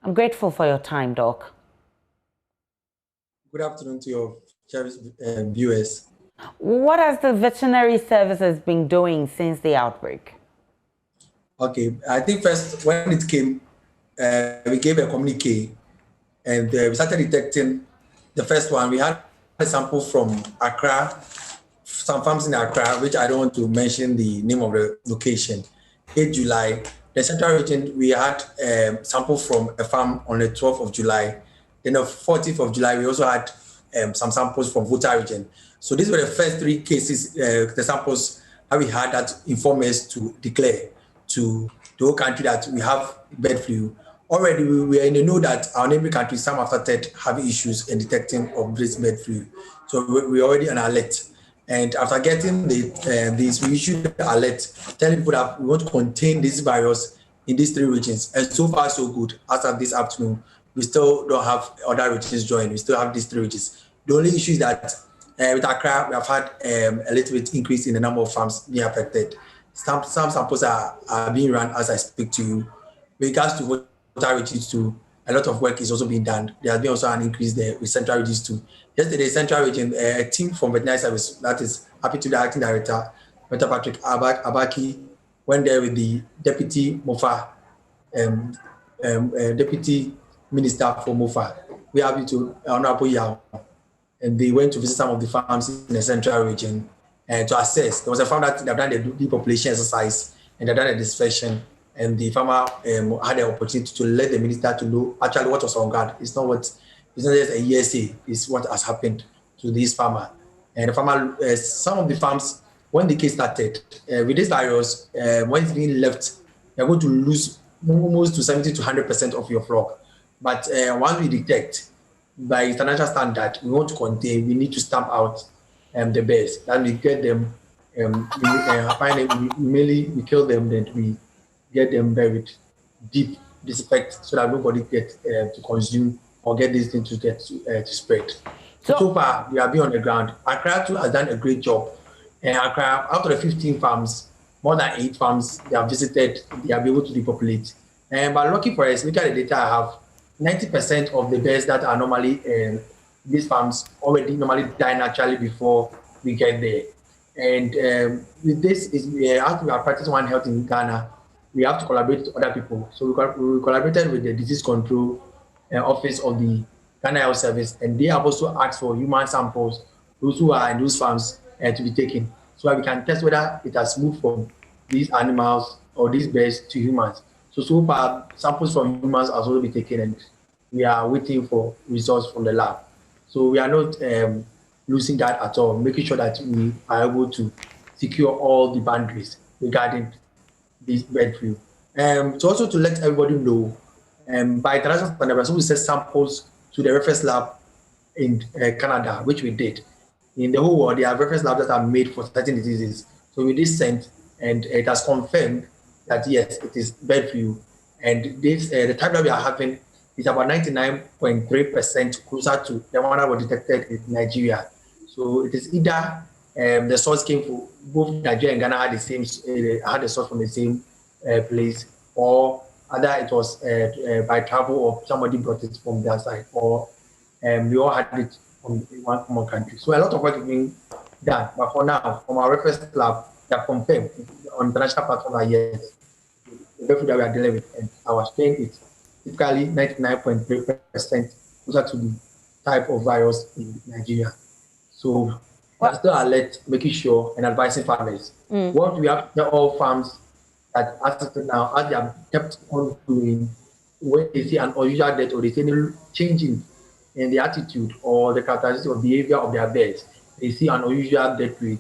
I'm grateful for your time, Doc. Good afternoon to your viewers. What has the veterinary services been doing since the outbreak? Okay, I think first when it came, we gave a communique and we started detecting the first one. We had a sample from Accra, some farms in Accra, which I don't want to mention the name of the location. 8 July, the Central Region, we had a sample from a farm on the 12th of July. Then on the 14th of July, we also had some samples from Volta Region. So these were the first 3 cases, the samples that we had that informed us to declare to the whole country that we have bird flu. Already, we are in the know that our neighboring countries, some have started having issues in detecting of this bird flu. So we're already on alert. And after getting this, we issued an alert telling people that we want to contain this virus in these 3 regions. And so far, so good. As of this afternoon, we still don't have other regions join. We still have these 3 regions. The only issue is that with Accra, we have had a little bit increase in the number of farms being affected. Some samples are being run as I speak to you. With regards to regions too, a lot of work is also being done. There has been also an increase there with Central Regions too. Yesterday, Central Region, a team from Veterinary Service, that is happy to the acting director, Dr. Patrick Abaki, went there with the Deputy Mofa, Deputy Minister for Mofa. We are happy to Honorable Yao, and they went to visit some of the farms in the Central Region to assess. There was a farm that they've done the depopulation exercise and they've done a dispersion. And the farmer had the opportunity to let the minister to know actually what was on guard. It's not just a ESA, it's what has happened to this farmer. And the farmer, some of the farms, when the case started, with this virus, when it's being left, you're going to lose almost to 70 to 100% of your flock. But once we detect, by international standard, we want to contain, we need to stamp out the birds. Then we get them, find them, we kill them, then we get them buried deep, disinfect, so that nobody gets to consume or get this thing to get to spread. So far, we have been on the ground. Accra too has done a great job. And Accra, out of the 15 farms, more than 8 farms they have visited, they have been able to depopulate. But lucky for us, look at the data I have. 90% of the birds that are normally in these farms already normally die naturally before we get there. And with this, as we are practicing One Health in Ghana, we have to collaborate with other people. So we collaborated with the Disease Control Office of the Ghana Health Service, and they have also asked for human samples, those who are in those farms, to be taken, so that we can test whether it has moved from these animals or these birds to humans. So far, samples from humans have also been taken, and we are waiting for results from the lab. So we are not losing that at all, making sure that we are able to secure all the boundaries regarding this bird flu. So also to let everybody know, by international standards, we send samples to the reference lab in Canada, which we did. In the whole world, there are reference labs that are made for certain diseases. So we did send, and it has confirmed that yes, it is bird flu. And this the type that we are having is about 99.3% closer to the one that was detected in Nigeria. So it is either the source came from both Nigeria and Ghana had the same had the source from the same place, or either it was by travel or somebody brought it from their side, or we all had it from one common country. So a lot of work is being done. But for now, from our reference lab, they have confirmed on international platform that yes, the bird flu that we are dealing with, and our strain is typically 99.3% closer to the type of virus in Nigeria. So we are still alert, making sure and advising farmers. What we have all farms that as now, as they have kept on doing, when they see an unusual death or they see any changing in the attitude or the characteristics of behavior of their birds, they see an unusual death rate,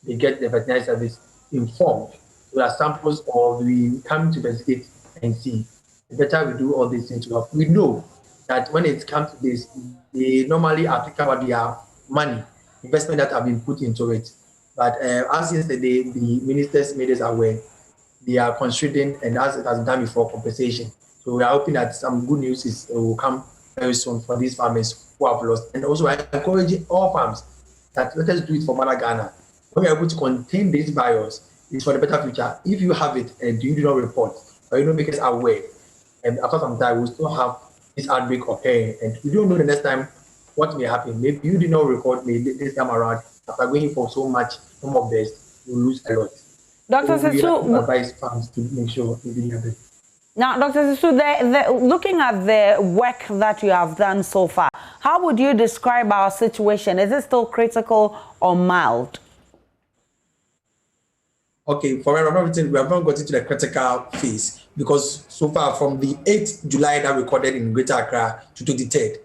they get the veterinary service informed. So that samples, or we come to investigate and see. The better we do all these things to help. We know that when it comes to this, they normally are thinking about their money, investment that have been put into it. But as yesterday, the ministers made us aware, they are considering, and as it has done before, compensation. So we are hoping that some good news will come very soon for these farmers who have lost. And also, I encourage all farms that let us do it for Mother Ghana. When we are able to contain this virus, it's for the better future. If you have it and you do not report, or you don't make us aware, and after some time, we'll still have this outbreak occurring, and we don't know the next time what may happen. Maybe you did not record this time around. After going for so much number of days, you lose a lot. Dr. So we have Sesu, to advise farms to make sure it didn't happen. now, Dr. Sesu, looking at the work that you have done so far, how would you describe our situation? Is it still critical or mild? Okay, for everything, we have not got into the critical phase, because so far from the 8th July that we recorded in Greater Accra to 23rd,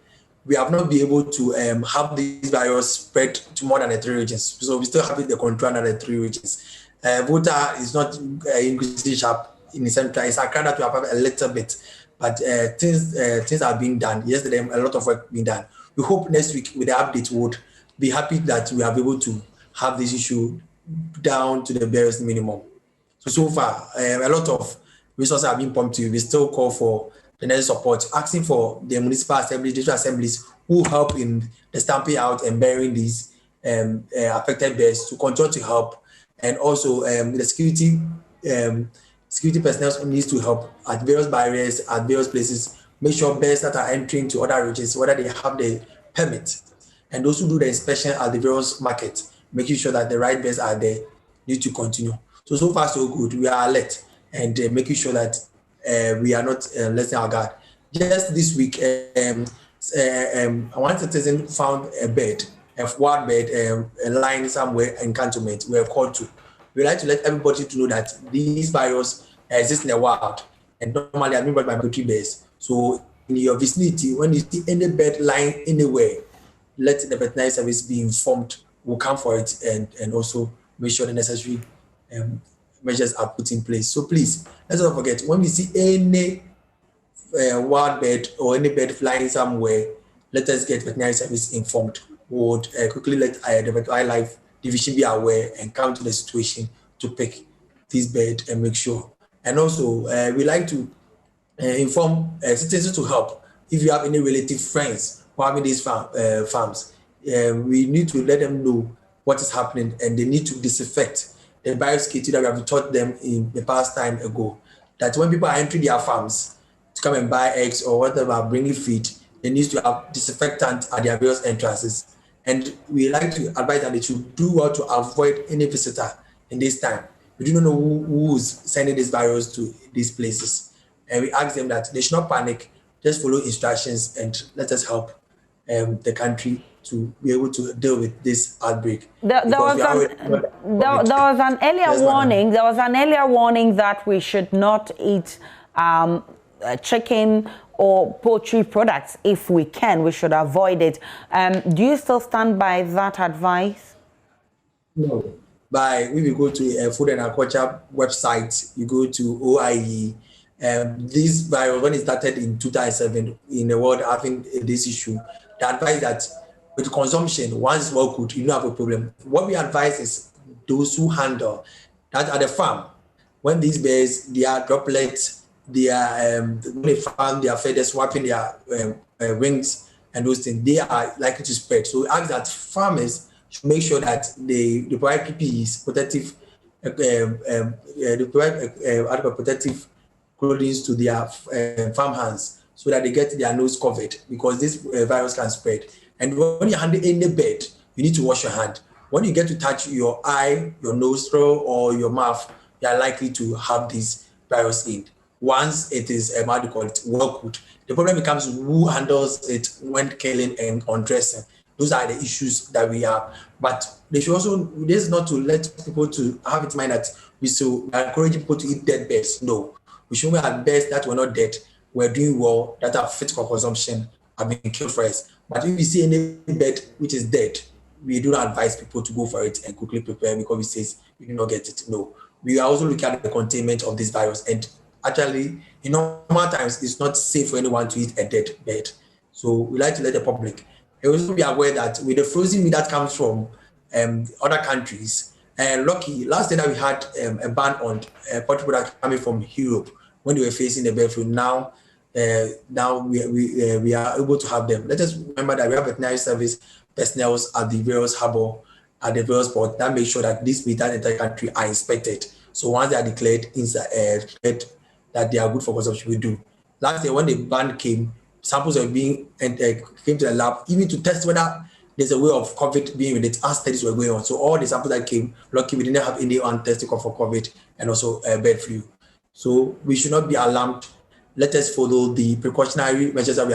we have not been able to have this virus spread to more than the 3 regions. So we still have the control under the 3 regions. Volta is not increasing sharp in the center. It's Accra that we have a little bit, but things are being done. Yesterday, a lot of work being done. We hope next week with the update would be happy that we are able to have this issue down to the barest minimum. So far, a lot of resources are being pumped to. We still call for the necessary support, asking for the municipal assemblies, district assemblies who help in the stamping out and burying these affected birds to continue to help, and also the security personnel needs to help at various barriers, at various places, make sure birds that are entering to other regions, whether they have the permit, and those who do the inspection at the various markets, making sure that the right birds are there, need to continue. So far so good. We are alert and making sure that we are not letting our guard. Just this week, one citizen found a bird, a wild bird, lying somewhere in cantonment. We are called to. We like to let everybody to know that this virus exists in the wild, and normally are being brought by migratory birds. So in your vicinity, when you see any bird lying anywhere, let the veterinary service be informed. We'll come for it, and also make sure the necessary measures are put in place. So please, let's not forget, when we see any wild bird or any bird flying somewhere, let us get veterinary service informed. We would quickly let the wildlife division be aware and come to the situation to pick this bird and make sure. And also, we like to inform citizens to help. If you have any relative friends who are having these farms, we need to let them know what is happening, and they need to disinfect the biosecurity that we have taught them in the past time ago. That when people are entering their farms to come and buy eggs or whatever, bringing feed, they need to have disinfectant at their various entrances. And we like to advise that they should do well to avoid any visitor in this time. We do not know who's sending this virus to these places. And we ask them that they should not panic, just follow instructions and let us help the country to be able to deal with this outbreak. There was an earlier warning. There was an earlier warning that we should not eat chicken or poultry products if we can. We should avoid it. Do you still stand by that advice? No. When we go to a food and agriculture website, you go to OIE. This virus, when it started in 2007 in the world having this issue, the advice that with consumption, once well cooked, you don't have a problem. What we advise is those who handle that at the farm, when these birds, they are droplets, they are when they farm, they are fed, they're swapping their wings and those things, they are likely to spread. So we ask that farmers should make sure that they provide PPEs, protective, they provide protective clothing to their farm hands so that they get their nose covered, because this virus can spread. And when you handle any bird, you need to wash your hand. When you get to touch your eye, your nostril, or your mouth, you are likely to have this virus in. Once it is, well cooked, the problem becomes who handles it when killing and undressing. Those are the issues that we have. But they should also, this is not to let people to have it in mind that we encourage people to eat dead birds. No. We should have birds that were not dead, were doing well, that are fit for consumption, have been killed for us. But if you see any bird which is dead, we do not advise people to go for it and quickly prepare because we say we do not get it. No. We are also looking at the containment of this virus. And actually, in normal times, it's not safe for anyone to eat a dead bird. So we like to let the public also be aware that with the frozen meat that comes from other countries, lucky, last year that we had a ban on poultry products coming from Europe when they were facing the bird flu. Now we are able to have them. Let us remember that we have veterinary service personnel at the various harbour, at the various ports that make sure that these meat that enter the country are inspected. So once they are declared that they are good for consumption, we do. Last year when the ban came, samples were being came to the lab, even to test whether there's a way of COVID being with it, as studies were going on. So all the samples that came, lucky we didn't have anyone testing for COVID and also bird flu. So we should not be alarmed. Let us follow the precautionary measures that we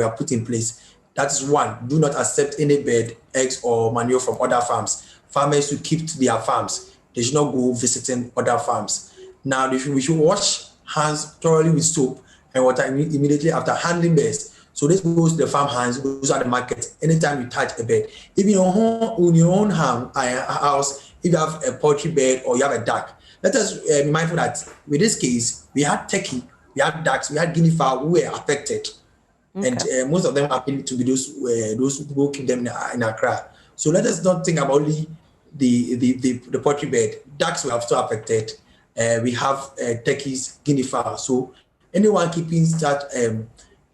have put in place. That's one, do not accept any bird, eggs or manure from other farms. Farmers should keep to their farms. They should not go visiting other farms. Now, we should wash hands thoroughly with soap and water immediately after handling birds. So this goes to the farm hands, goes at the market. Anytime you touch a bird, even in your own house, if you have a poultry bird or you have a duck, let us be mindful that with this case, we had turkey, we had ducks, we had guinea fowl who were affected. Okay. And most of them happen to be those who keep them in Accra. So let us not think about only the poultry bird. Ducks we have still affected. We have turkeys, guinea fowl. So anyone keeping such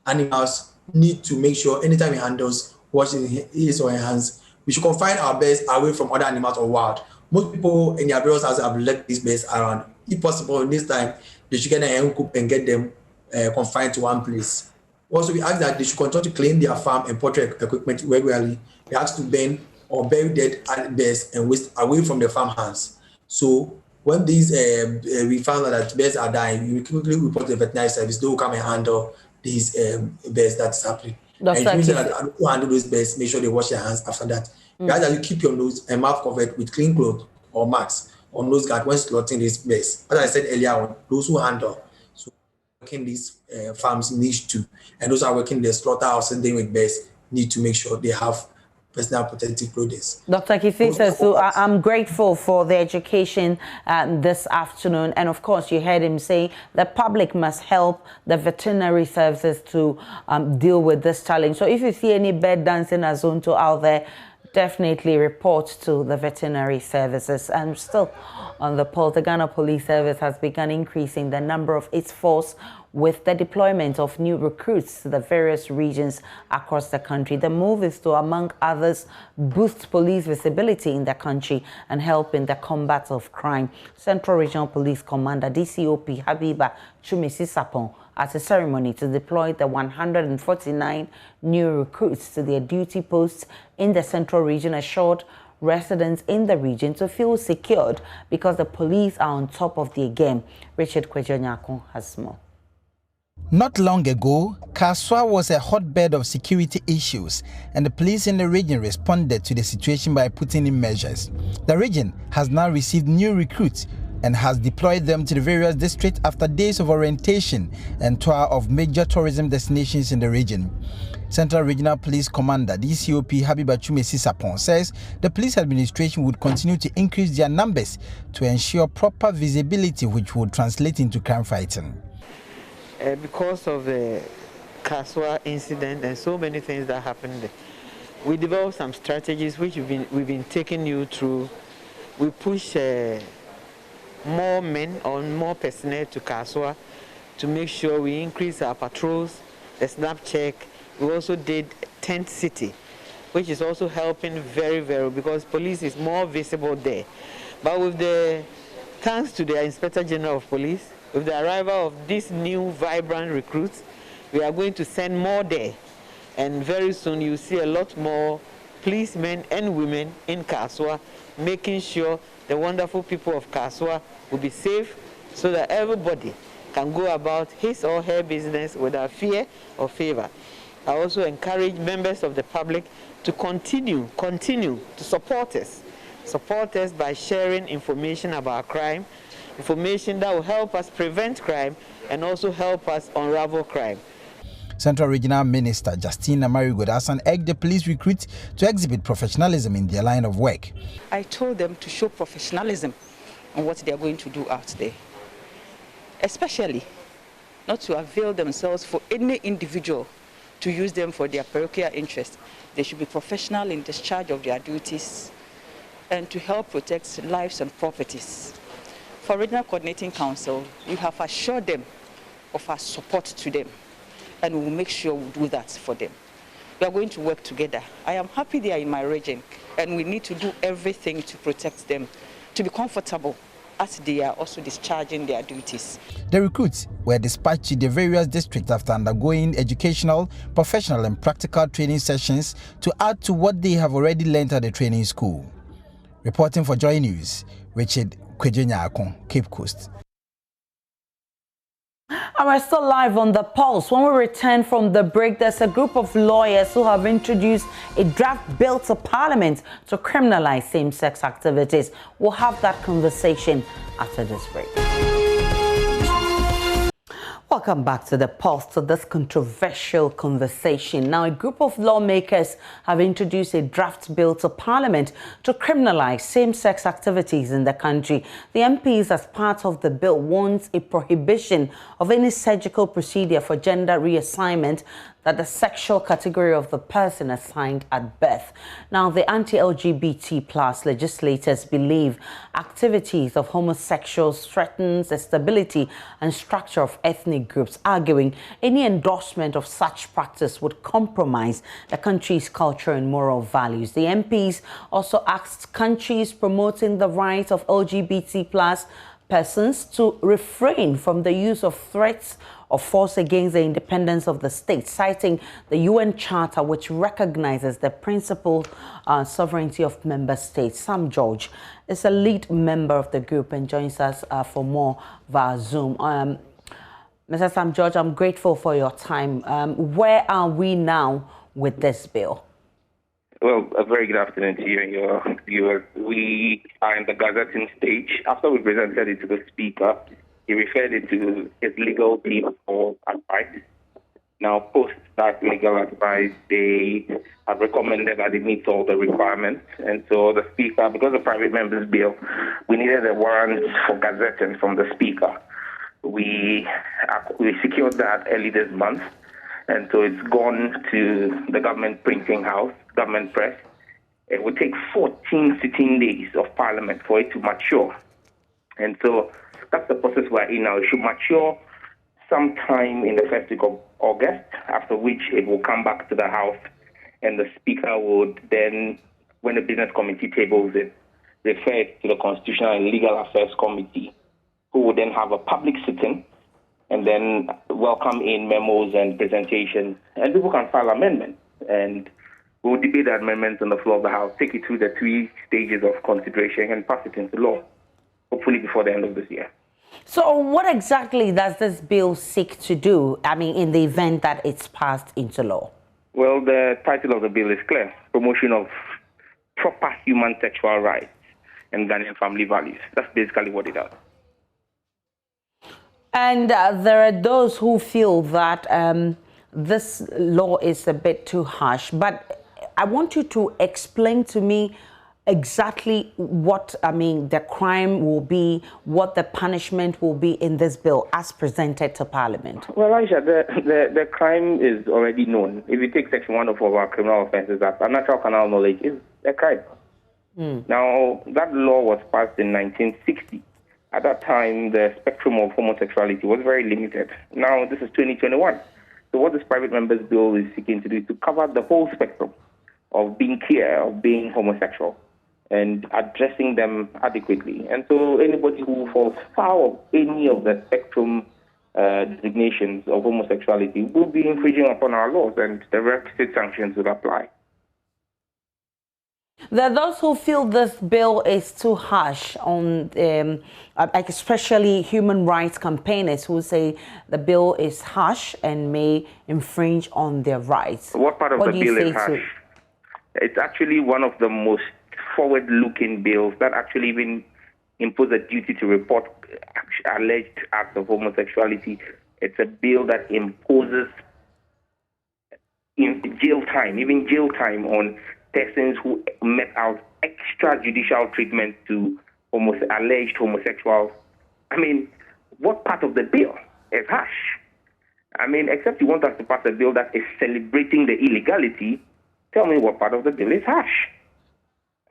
animals need to make sure anytime he handles, washing his or her hands, we should confine our birds away from other animals or wild. Most people in their various houses have left these birds around. If possible, in this time, they should get a hen coop and get them confined to one place. Also, we ask that they should continue to clean their farm and poultry equipment regularly. We ask to burn or bury dead birds and waste away from the farm hands. So when these we found out that birds are dying, we quickly report to the veterinary service. They will come and handle these birds that's happening. And make sure that you handle those birds, make sure they wash their hands after that. We ask that you keep your nose and mouth covered with clean clothes or masks or nose guard when slaughtering these birds. As I said earlier on, those who handle, so working these farms need to, and those who are working the slaughterhouse and dealing with birds need to make sure they have personal protective clothing. Dr. Kisisa, so I'm grateful for the education this afternoon. And of course, you heard him say the public must help the veterinary services to deal with this challenge. So if you see any bird dancing azonto out there, definitely report to the veterinary services. And still on the poll, the Ghana Police Service has begun increasing the number of its force with the deployment of new recruits to the various regions across the country. The move is to, among others, boost police visibility in the country and help in the combat of crime. Central Regional Police Commander DCOP Habiba Chumisi Sapon at a ceremony to deploy the 149 new recruits to their duty posts in the Central Region assured residents in the region to feel secured because the police are on top of their game. Richard Kwejonyako has more. Not long ago, Kaswa was a hotbed of security issues, and the police in the region responded to the situation by putting in measures. The region has now received new recruits and has deployed them to the various districts after days of orientation and tour of major tourism destinations in the region. Central Regional Police Commander DCOP Habiba Chumesi Sapon says the police administration would continue to increase their numbers to ensure proper visibility, which would translate into crime fighting. Because of the Kaswa incident and so many things that happened, we developed some strategies which we've been taking you through. We push more men or more personnel to Kaswa to make sure we increase our patrols, the snap check. We also did tent city, which is also helping very, very, because police is more visible there. But with the, thanks to the Inspector General of Police, with the arrival of these new vibrant recruits, we are going to send more there. And very soon you see a lot more policemen and women in Kaswa, making sure the wonderful people of Kaswa will be safe so that everybody can go about his or her business without fear or favor. I also encourage members of the public to continue to support us by sharing information about crime, information that will help us prevent crime and also help us unravel crime. Central Regional Minister Justina Mary Godasan urged the police recruits to exhibit professionalism in their line of work. I told them to show professionalism on what they are going to do out there, especially not to avail themselves for any individual to use them for their parochial interest. They should be professional in discharge of their duties and to help protect lives and properties. For Regional Coordinating Council, we have assured them of our support to them, and we will make sure we do that for them. We are going to work together. I am happy they are in my region, and we need to do everything to protect them, to be comfortable as they are also discharging their duties. The recruits were dispatched to the various districts after undergoing educational, professional and practical training sessions to add to what they have already learned at the training school. Reporting for JoyNews, Richard Kwejonyako, Cape Coast. And we're still live on The Pulse. When we return from the break, there's a group of lawyers who have introduced a draft bill to Parliament to criminalize same-sex activities. We'll have that conversation after this break. Welcome back to The Pulse, to this controversial conversation. Now, a group of lawmakers have introduced a draft bill to Parliament to criminalize same-sex activities in the country. The MPs, as part of the bill, want a prohibition of any surgical procedure for gender reassignment that the sexual category of the person assigned at birth. Now, the anti-LGBT plus legislators believe activities of homosexuals threatens the stability and structure of ethnic groups, arguing any endorsement of such practice would compromise the country's culture and moral values. The MPs also asked countries promoting the rights of LGBT plus persons to refrain from the use of threats or force against the independence of the state, citing the UN Charter, which recognizes the principal sovereignty of member states. Sam George is a lead member of the group and joins us for more via Zoom. Mr. Sam George, I'm grateful for your time. Where are we now with this bill? Well, a very good afternoon to you and your viewers. We are in the gazetting stage. After we presented it to the Speaker, he referred it to his legal team for advice. Now, post That's legal advice. They have recommended that it meets all the requirements. And so the Speaker, because of private members' bill, we needed a warrant for gazetting from the Speaker. We secured that early this month. And so it's gone to the government printing house, government press. It would take 14 sitting days of Parliament for it to mature. And so that's the process we're in now. It should mature sometime in the first week of August, after which it will come back to the House, and the Speaker would then, when the Business Committee tables it, refer it to the Constitutional and Legal Affairs Committee, who would then have a public sitting and then welcome in memos and presentations, and people can file amendments. And we'll debate the amendments on the floor of the House, take it through the 3 stages of consideration, and pass it into law, hopefully before the end of this year. So what exactly does this bill seek to do, I mean, in the event that it's passed into law? Well, the title of the bill is clear: promotion of proper human sexual rights and Ghanaian family values. That's basically what it does. And there are those who feel that this law is a bit too harsh, but I want you to explain to me exactly what, I mean, the crime will be, what the punishment will be in this bill as presented to Parliament. Well, Aisha, the crime is already known. If you take Section 104 of our Criminal Offences Act, unnatural carnal knowledge is a crime. Now, that law was passed in 1960. At that time, the spectrum of homosexuality was very limited. Now, this is 2021. So what this private members bill is seeking to do is to cover the whole spectrum of being queer, of being homosexual, and addressing them adequately. And so anybody who falls foul of any of the spectrum designations of homosexuality will be infringing upon our laws, and the requisite sanctions will apply. There are those who feel this bill is too harsh on, especially human rights campaigners who say the bill is harsh and may infringe on their rights. What part of the bill is harsh? It's actually one of the most forward-looking bills that actually even impose a duty to report alleged acts of homosexuality. It's a bill that imposes jail time on persons who met out extrajudicial treatment to alleged homosexuals. I mean, what part of the bill is harsh? I mean, except you want us to pass a bill that is celebrating the illegality, tell me what part of the bill is harsh.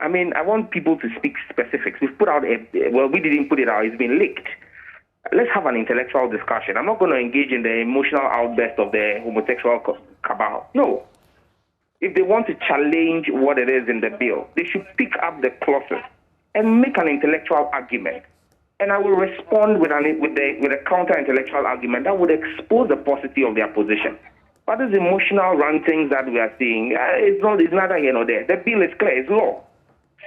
I mean, I want people to speak specifics. We've put out well, we didn't put it out, it's been leaked. Let's have an intellectual discussion. I'm not going to engage in the emotional outburst of the homosexual cabal. No. If they want to challenge what it is in the bill, they should pick up the clauses and make an intellectual argument. And I will respond with a counter-intellectual argument that would expose the paucity of their position. But these emotional rantings that we are seeing, it's neither here nor there. The bill is clear, it's law.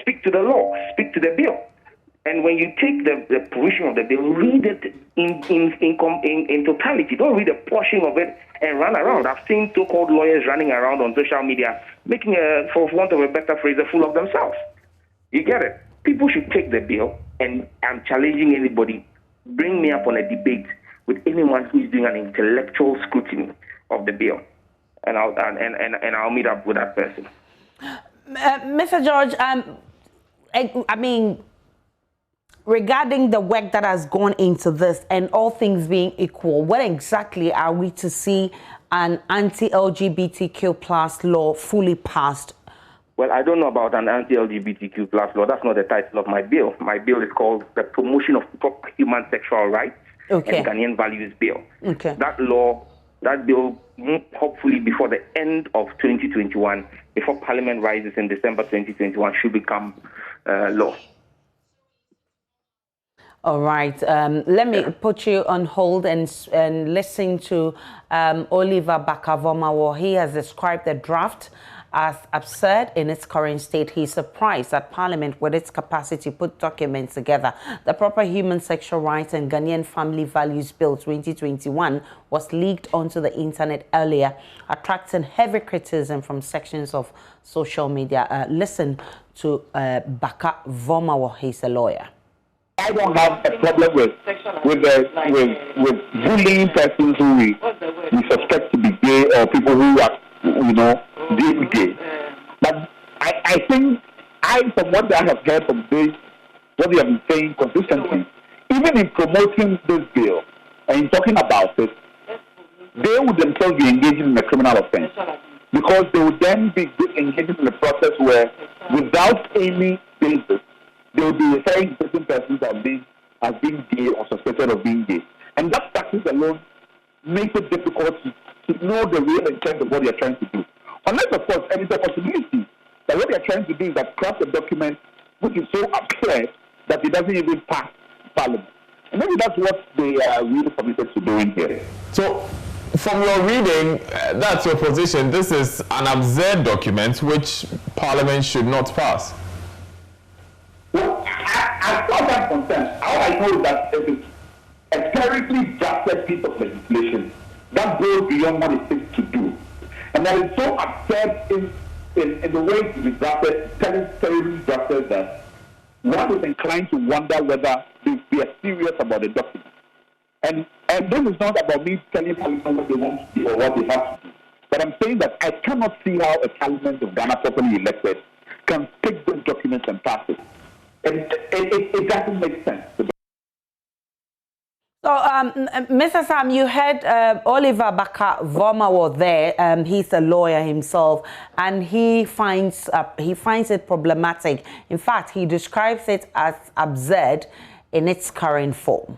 Speak to the law, speak to the bill. And when you take the provision of the bill, read it in totality. Don't read a portion of it and run around. I've seen so-called lawyers running around on social media, making, for want of a better phrase, a fool of themselves. You get it? People should take the bill, and I'm challenging anybody. Bring me up on a debate with anyone who is doing an intellectual scrutiny of the bill, and I'll meet up with that person. Mr. George, I mean, regarding the work that has gone into this and all things being equal, when exactly are we to see an anti-LGBTQ plus law fully passed? Well, I don't know about an anti-LGBTQ plus law. That's not the title of my bill. My bill is called the Promotion of Proper Human Sexual Rights and Ghanaian Values Bill. Okay. That bill, hopefully before the end of 2021, before Parliament rises in December 2021, should become law. All right. Let me put you on hold and listen to Oliver Bakavomawo. He has described the draft as absurd in its current state. He's surprised that Parliament, with its capacity, put documents together. The Proper Human Sexual Rights and Ghanaian Family Values Bill 2021 was leaked onto the internet earlier, attracting heavy criticism from sections of social media. Listen to Bakavomawo. He's a lawyer. I don't have a problem with bullying persons who we suspect to be gay day or people who are, day to day. But I think from what I have heard from this, what they have been saying consistently, even in promoting this bill and in talking about it, they would themselves be engaging in a criminal offense, because they would then be engaging in a process where, without any basis, they would be referring to certain persons as being gay or suspected of being gay. And that practice alone makes it difficult to know the real intent of what they are trying to do. Unless, of course, and it's a possibility that what they are trying to do is that craft a document which is so absurd that it doesn't even pass Parliament. And maybe that's what they are really committed to doing here. So, from your reading, that's your position. This is an absurd document which Parliament should not pass. Well, as far as I'm concerned, all I know is that it is a terribly drafted piece of legislation that goes beyond what it takes to do. And that is so absurd in the way it is drafted, terribly drafted, that one is inclined to wonder whether they are serious about the document. And this is not about me telling Parliament what they want to do or what they have to do. But I'm saying that I cannot see how a Parliament of Ghana properly elected can take those documents and pass it. It doesn't make sense. So, Mr. Sam, you heard Oliver Baka Voma was there. He's a lawyer himself, and he finds it problematic. In fact, he describes it as absurd in its current form.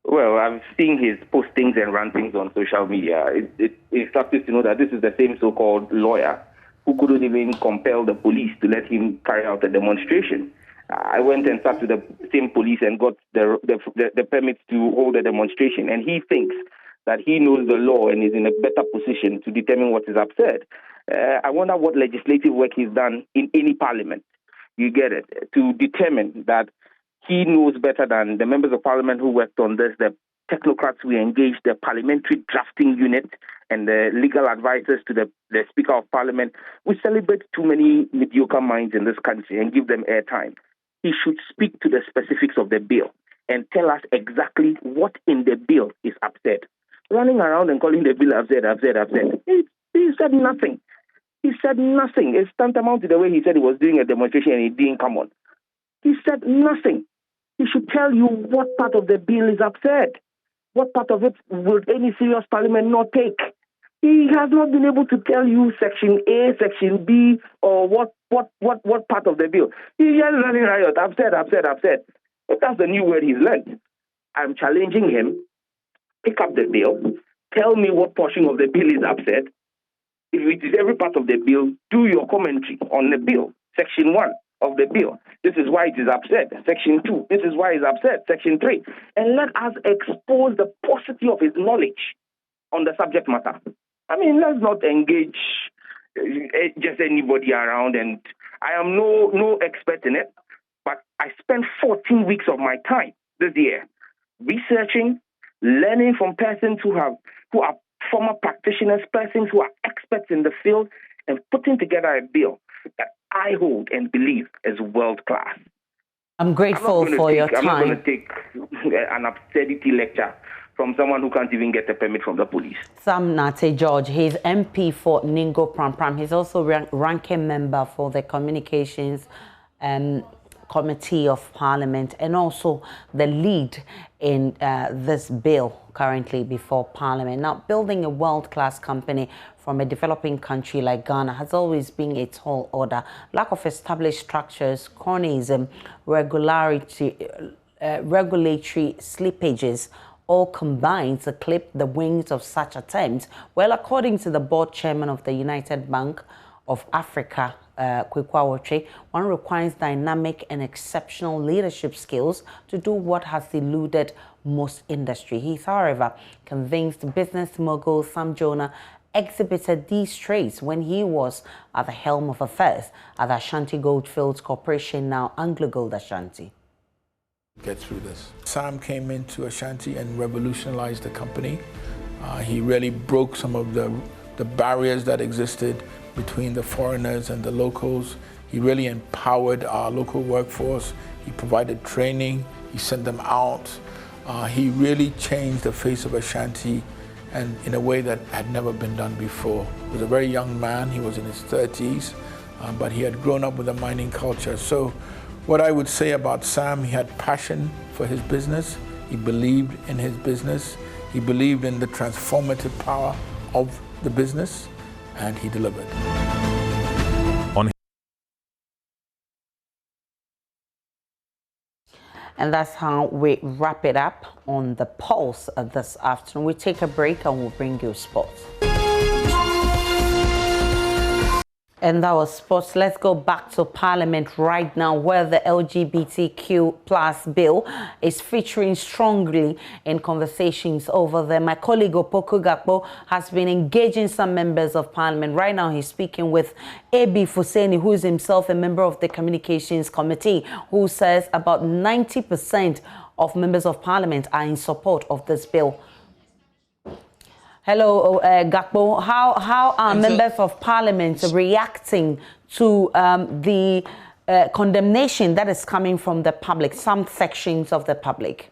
Well, I've seen his postings and rantings on social media. It's started to know that this is the same so-called lawyer who couldn't even compel the police to let him carry out a demonstration. I went and sat with the same police and got the permits to hold a demonstration, and he thinks that he knows the law and is in a better position to determine what is absurd. I wonder what legislative work he's done in any parliament, you get it, to determine that he knows better than the members of parliament who worked on this, the technocrats who engaged, the parliamentary drafting unit, and the legal advisors to the Speaker of Parliament. We celebrate too many mediocre minds in this country and give them airtime. He should speak to the specifics of the bill and tell us exactly what in the bill is absurd. Running around and calling the bill absurd. He said nothing. He said nothing. It's tantamount to the way he said he was doing a demonstration and it didn't come on. He said nothing. He should tell you what part of the bill is absurd. What part of it would any serious parliament not take? He has not been able to tell you section A, section B, or what part of the bill. He's just running riot, absurd. But that's the new word he's learned. I'm challenging him. Pick up the bill. Tell me what portion of the bill is absurd. If it is every part of the bill, do your commentary on the bill. Section 1 of the bill. This is why it is absurd. Section 2. This is why it's absurd. Section 3. And let us expose the paucity of his knowledge on the subject matter. I mean, let's not engage just anybody around. And I am no expert in it, but I spent 14 weeks of my time this year researching, learning from persons who are former practitioners, persons who are experts in the field, and putting together a bill that I hold and believe is world class. I'm grateful for your time. I'm not going to take an absurdity lecture from someone who can't even get a permit from the police. Sam Nate George, he's MP for Ningo Pram. He's also ranking member for the Communications Committee of Parliament, and also the lead in this bill currently before Parliament. Now, building a world-class company from a developing country like Ghana has always been a tall order. Lack of established structures, cronyism, regulatory slippages all combined to clip the wings of such attempts. Well, according to the board chairman of the United Bank of Africa, Kwekwa, one requires dynamic and exceptional leadership skills to do what has eluded most industry. He's, however, convinced business mogul Sam Jonah exhibited these traits when he was at the helm of affairs at the Ashanti Goldfields Corporation, now Anglo Gold Ashanti. Get through this. Sam came into Ashanti and revolutionized the company. He really broke some of the barriers that existed between the foreigners and the locals. He really empowered our local workforce. He provided training. He sent them out. He really changed the face of Ashanti and in a way that had never been done before. He was a very young man, he was in his 30s, but he had grown up with a mining culture. So what I would say about Sam, he had passion for his business, he believed in his business, he believed in the transformative power of the business, and he delivered. And that's how we wrap it up on the Pulse this afternoon. We take a break and we'll bring you sports. And that was sports. Let's go back to Parliament right now, where the LGBTQ plus bill is featuring strongly in conversations over there. My colleague Opoku Gakpo has been engaging some members of Parliament. Right now, he's speaking with A.B. Fuseni, who is himself a member of the Communications Committee, who says about 90% of members of Parliament are in support of this bill. Hello, Gakpo. How are members of Parliament reacting to the condemnation that is coming from the public, some sections of the public?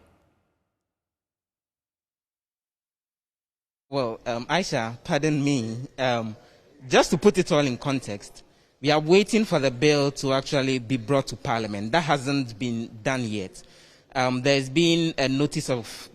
Well, Aisha, pardon me. Just to put it all in context, we are waiting for the bill to actually be brought to Parliament. That hasn't been done yet. There's been a notice of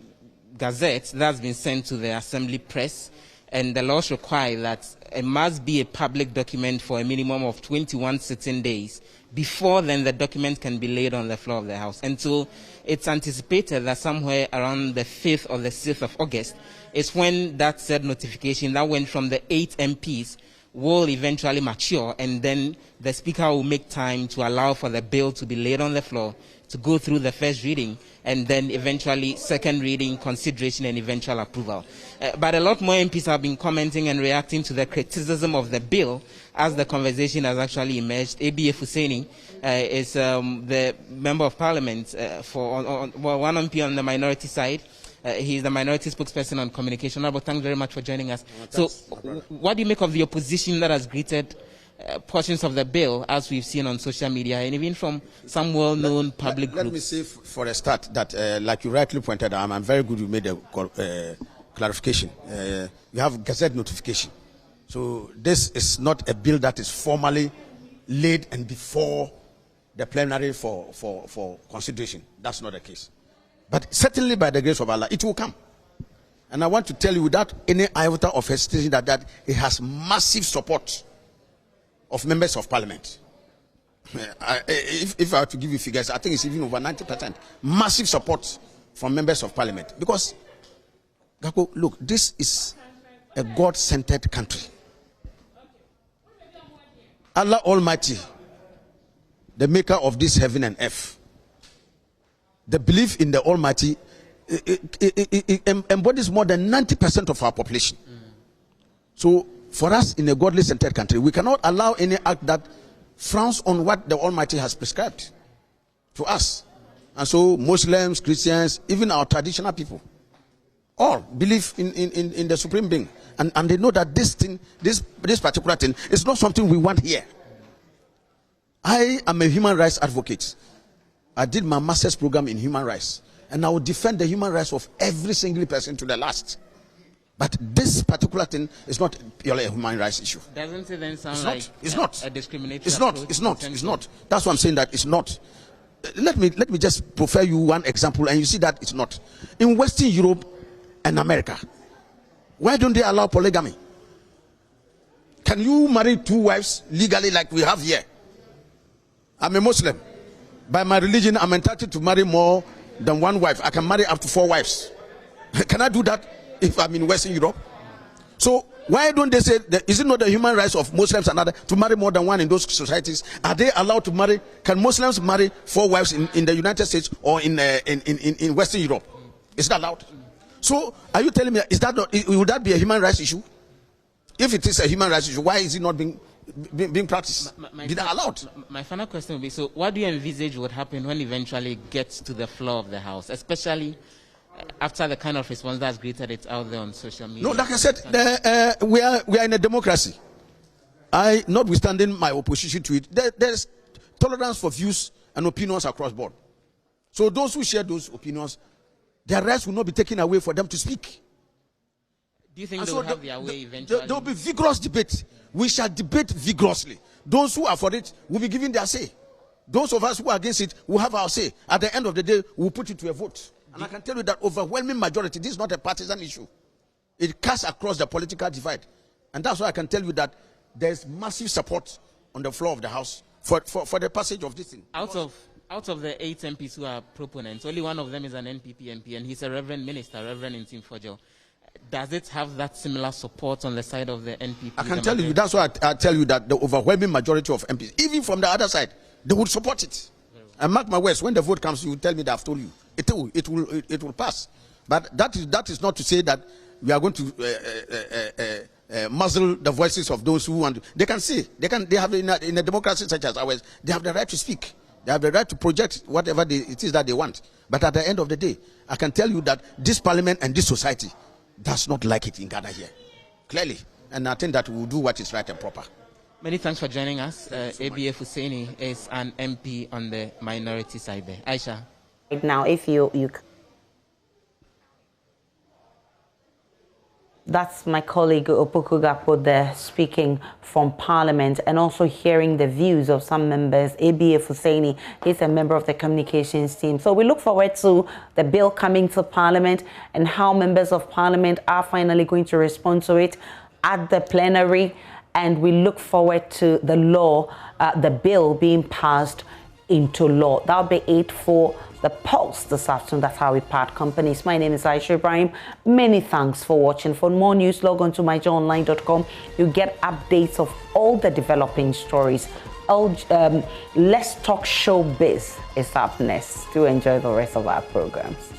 Gazette that's been sent to the Assembly Press, and the laws require that it must be a public document for a minimum of 21 sitting days. Before then, the document can be laid on the floor of the House. And so it's anticipated that somewhere around the 5th or the 6th of August is when that said notification that went from the 8 MPs will eventually mature, and then the Speaker will make time to allow for the bill to be laid on the floor, to go through the first reading, and then eventually second reading, consideration, and eventual approval. But a lot more MPs have been commenting and reacting to the criticism of the bill as the conversation has actually emerged. A.B. Fuseni is the Member of Parliament for one MP on the minority side. He's the minority spokesperson on communication. Honorable, thanks very much for joining us. So what do you make of the opposition that has greeted portions of the bill, as we've seen on social media, and even from some well-known public groups? Let me say for a start that, like you rightly pointed out, I'm very good you made a clarification. You have Gazette notification. So this is not a bill that is formally laid and before the plenary for consideration. That's not the case. But certainly by the grace of Allah, it will come. And I want to tell you without any iota of hesitation that it has massive support of members of Parliament. If I were to give you figures, I think it's even over 90%. Massive support from members of Parliament. Because, Gakpo, look, this is a God-centered country. Allah Almighty, the maker of this heaven and earth, the belief in the Almighty, it embodies more than 90% of our population. So, for us in a godly-centered country, we cannot allow any act that frowns on what the Almighty has prescribed to us. And so, Muslims, Christians, even our traditional people, all believe in the Supreme Being. And they know that this thing, this particular thing, is not something we want here. I am a human rights advocate. I did my master's program in human rights, and I will defend the human rights of every single person to the last. But this particular thing is not purely a human rights issue. Doesn't it then sound it's not. A discriminatory It's not. It's not. That's why I'm saying that it's not. Let me just profile you one example, and you see that it's not. In Western Europe and America, why don't they allow polygamy? Can you marry 2 wives legally like we have here? I'm a Muslim. By my religion, I'm entitled to marry more than 1 wife. I can marry up to 4 wives. Can I do that if I'm in Western Europe? So why don't they say, is it not the human rights of Muslims and others to marry more than 1 in those societies? Are they allowed to marry? Can Muslims marry 4 wives in the United States or in Western Europe? Is that allowed? So are you telling me, would that be a human rights issue? If it is a human rights issue, why is it not being practiced? Did that allowed? My final question would be, so what do you envisage would happen when eventually it gets to the floor of the House, especially after the kind of response that's greeted it out there on social media? No, like I said, we are in a democracy. Notwithstanding my opposition to it, there's tolerance for views and opinions across board. So those who share those opinions, their rights will not be taken away for them to speak. Do you think they will have their way eventually? There will be vigorous debate. We shall debate vigorously. Those who are for it will be given their say. Those of us who are against it will have our say. At the end of the day, we'll put it to a vote. And I can tell you that overwhelming majority, this is not a partisan issue. It cuts across the political divide. And that's why I can tell you that there's massive support on the floor of the House for the passage of this thing. Out of the 8 MPs who are proponents, only one of them is an NPP MP, and he's a Reverend Minister, Reverend Intim Fojo. Does it have that similar support on the side of the NPP? I can tell you, that's why I tell you that the overwhelming majority of MPs, even from the other side, they would support it. And mark my words, when the vote comes, you tell me that I've told you. It will pass. But that is not to say that we are going to muzzle the voices of those who want. They can say, they have in a democracy such as ours, they have the right to speak. They have the right to project whatever it is that they want. But at the end of the day, I can tell you that this parliament and this society does not like it in Ghana here, clearly. And I think that we will do what is right and proper. Many thanks for joining us. ABF Husseini is an MP on the minority side there. Aisha. Right now, if you that's my colleague Opoku Gapo there speaking from Parliament and also hearing the views of some members. ABF Husseini is a member of the communications team. So we look forward to the bill coming to Parliament and how members of Parliament are finally going to respond to it at the plenary. And we look forward to the law, the bill being passed into law. That'll be it for the Pulse this afternoon. That's how we part companies. My name is Aisha Ibrahim. Many thanks for watching. For more news, log on to myjoyonline.com. You get updates of all the developing stories. Let's Talk Showbiz is up next. Do enjoy the rest of our programs.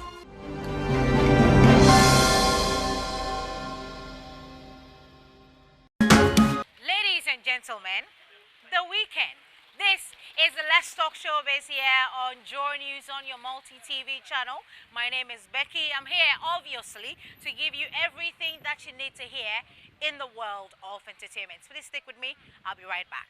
Ladies and gentlemen, the weekend. This is the Let's Talk Showbiz here on JoyNews on your multi-TV channel. My name is Becky. I'm here, obviously, to give you everything that you need to hear in the world of entertainment. Please stick with me. I'll be right back.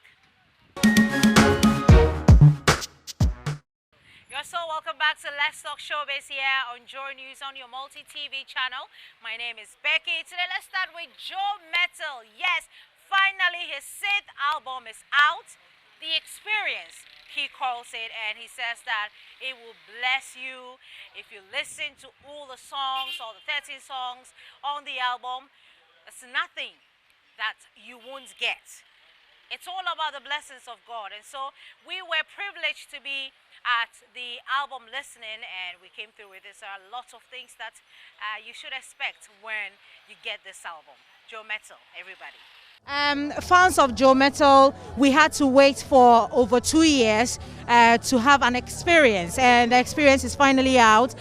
You're so welcome back to Let's Talk Showbiz here on JoyNews on your multi-TV channel. My name is Becky. Today, let's start with Joe Metal. Yes, finally, his 6th album is out. The Experience, he calls it, and he says that it will bless you if you listen to all the songs, all the 13 songs on the album. There's nothing that you won't get. It's all about the blessings of God. And so we were privileged to be at the album listening, and we came through with this. There are lots of things that you should expect when you get this album. Joe Metal, everybody. Fans of Joe Metal, we had to wait for over 2 years to have an experience, and the experience is finally out.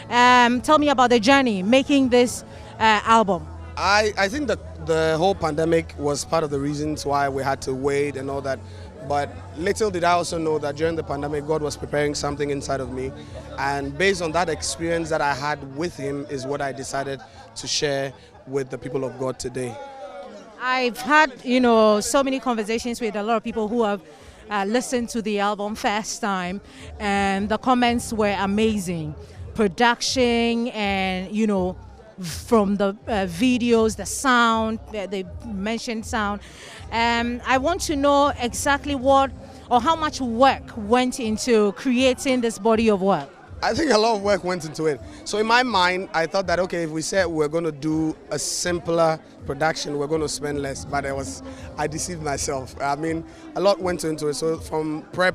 Tell me about the journey making this album. I think that the whole pandemic was part of the reasons why we had to wait and all that. But little did I also know that during the pandemic, God was preparing something inside of me. And based on that experience that I had with him is what I decided to share with the people of God today. I've had, so many conversations with a lot of people who have listened to the album first time, and the comments were amazing. Production and, from the videos, the sound, they mentioned sound. I want to know exactly what or how much work went into creating this body of work. I think a lot of work went into it. So in my mind, I thought that, okay, if we said we're going to do a simpler production, we're going to spend less. But I deceived myself. I mean, a lot went into it. So from prep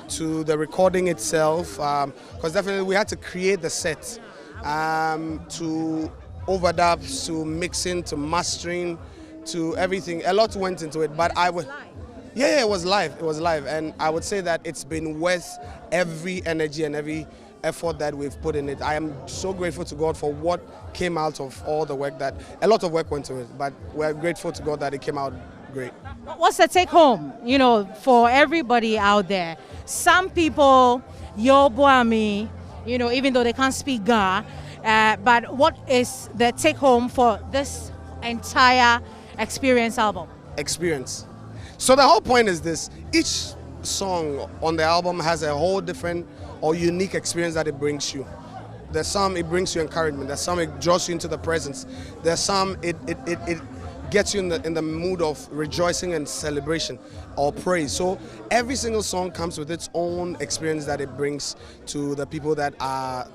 to the recording itself, because definitely we had to create the set, to overdubs, to mixing, to mastering, to everything. A lot went into it. But yeah, it was live. It was live. And I would say that it's been worth every energy and every effort that we've put in it. I am so grateful to God for what came out of all the work that, a lot of work went into it, but we're grateful to God that it came out great. What's the take home, for everybody out there? Some people, even though they can't speak Ga, but what is the take home for this entire Experience album? Experience. So the whole point is this: each song on the album has a whole different or unique experience that it brings you. There's some it brings you encouragement. There's some it draws you into the presence. There's some it gets you in the mood of rejoicing and celebration or praise. So every single song comes with its own experience that it brings to the people that are,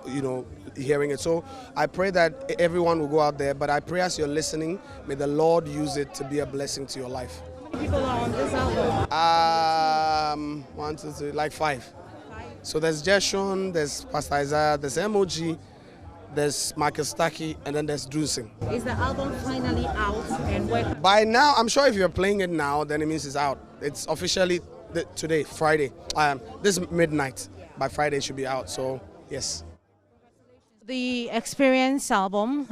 hearing it. So I pray that everyone will go out there, but I pray as you're listening, may the Lord use it to be a blessing to your life. How many people are on this album? 1, 2, 3, like 5. So there's Jeshon, there's Pastor Isaiah, there's MOG, there's Marcus Taki, and then there's Drusing. Is the album finally out and where? By now, I'm sure if you're playing it now, then it means it's out. It's officially today, Friday. This midnight. By Friday, it should be out. So, yes. The Experience album,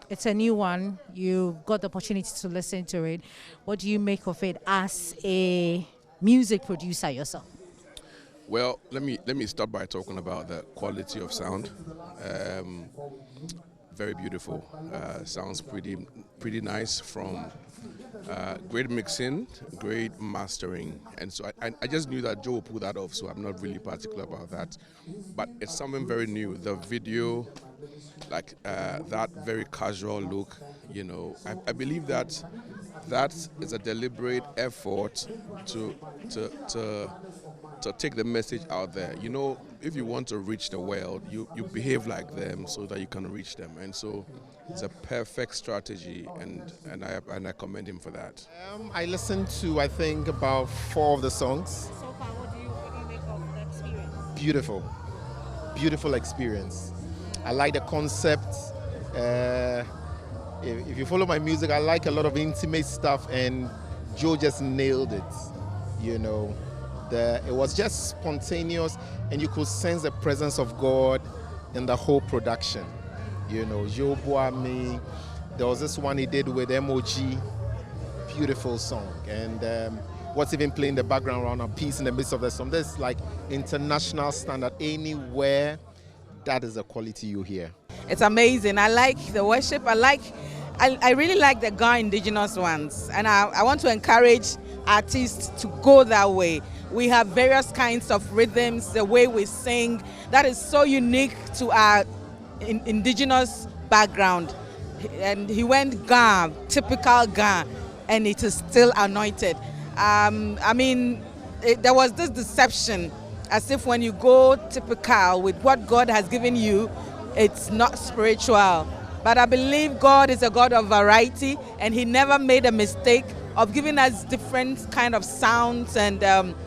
it's a new one. You got the opportunity to listen to it. What do you make of it as a music producer yourself? Well, let me start by talking about the quality of sound. Very beautiful. Sounds pretty nice from great mixing, great mastering. And so I just knew that Joe would pull that off, so I'm not really particular about that. But it's something very new. The video, like that very casual look, I believe that is a deliberate effort to take the message out there. If you want to reach the world, you behave like them so that you can reach them. And so it's a perfect strategy, and I commend him for that. I listened to, I think, about 4 of the songs. So far, what do you make of the experience? Beautiful experience. I like the concept. If you follow my music, I like a lot of intimate stuff, and Joe just nailed it. It was just spontaneous, and you could sense the presence of God in the whole production. Joe Boami, there was this one he did with MOG, beautiful song. And what's even playing in the background around a piece in the midst of the song, there's like international standard. Anywhere, that is the quality you hear. It's amazing. I like the worship. I really like the Ghana indigenous ones, and I want to encourage artists to go that way. We have various kinds of rhythms, the way we sing, that is so unique to our indigenous background. And he went Ghana, typical Ghana, and it is still anointed. There was this deception, as if when you go typical with what God has given you, it's not spiritual. But I believe God is a God of variety, and he never made a mistake of giving us different kind of sounds and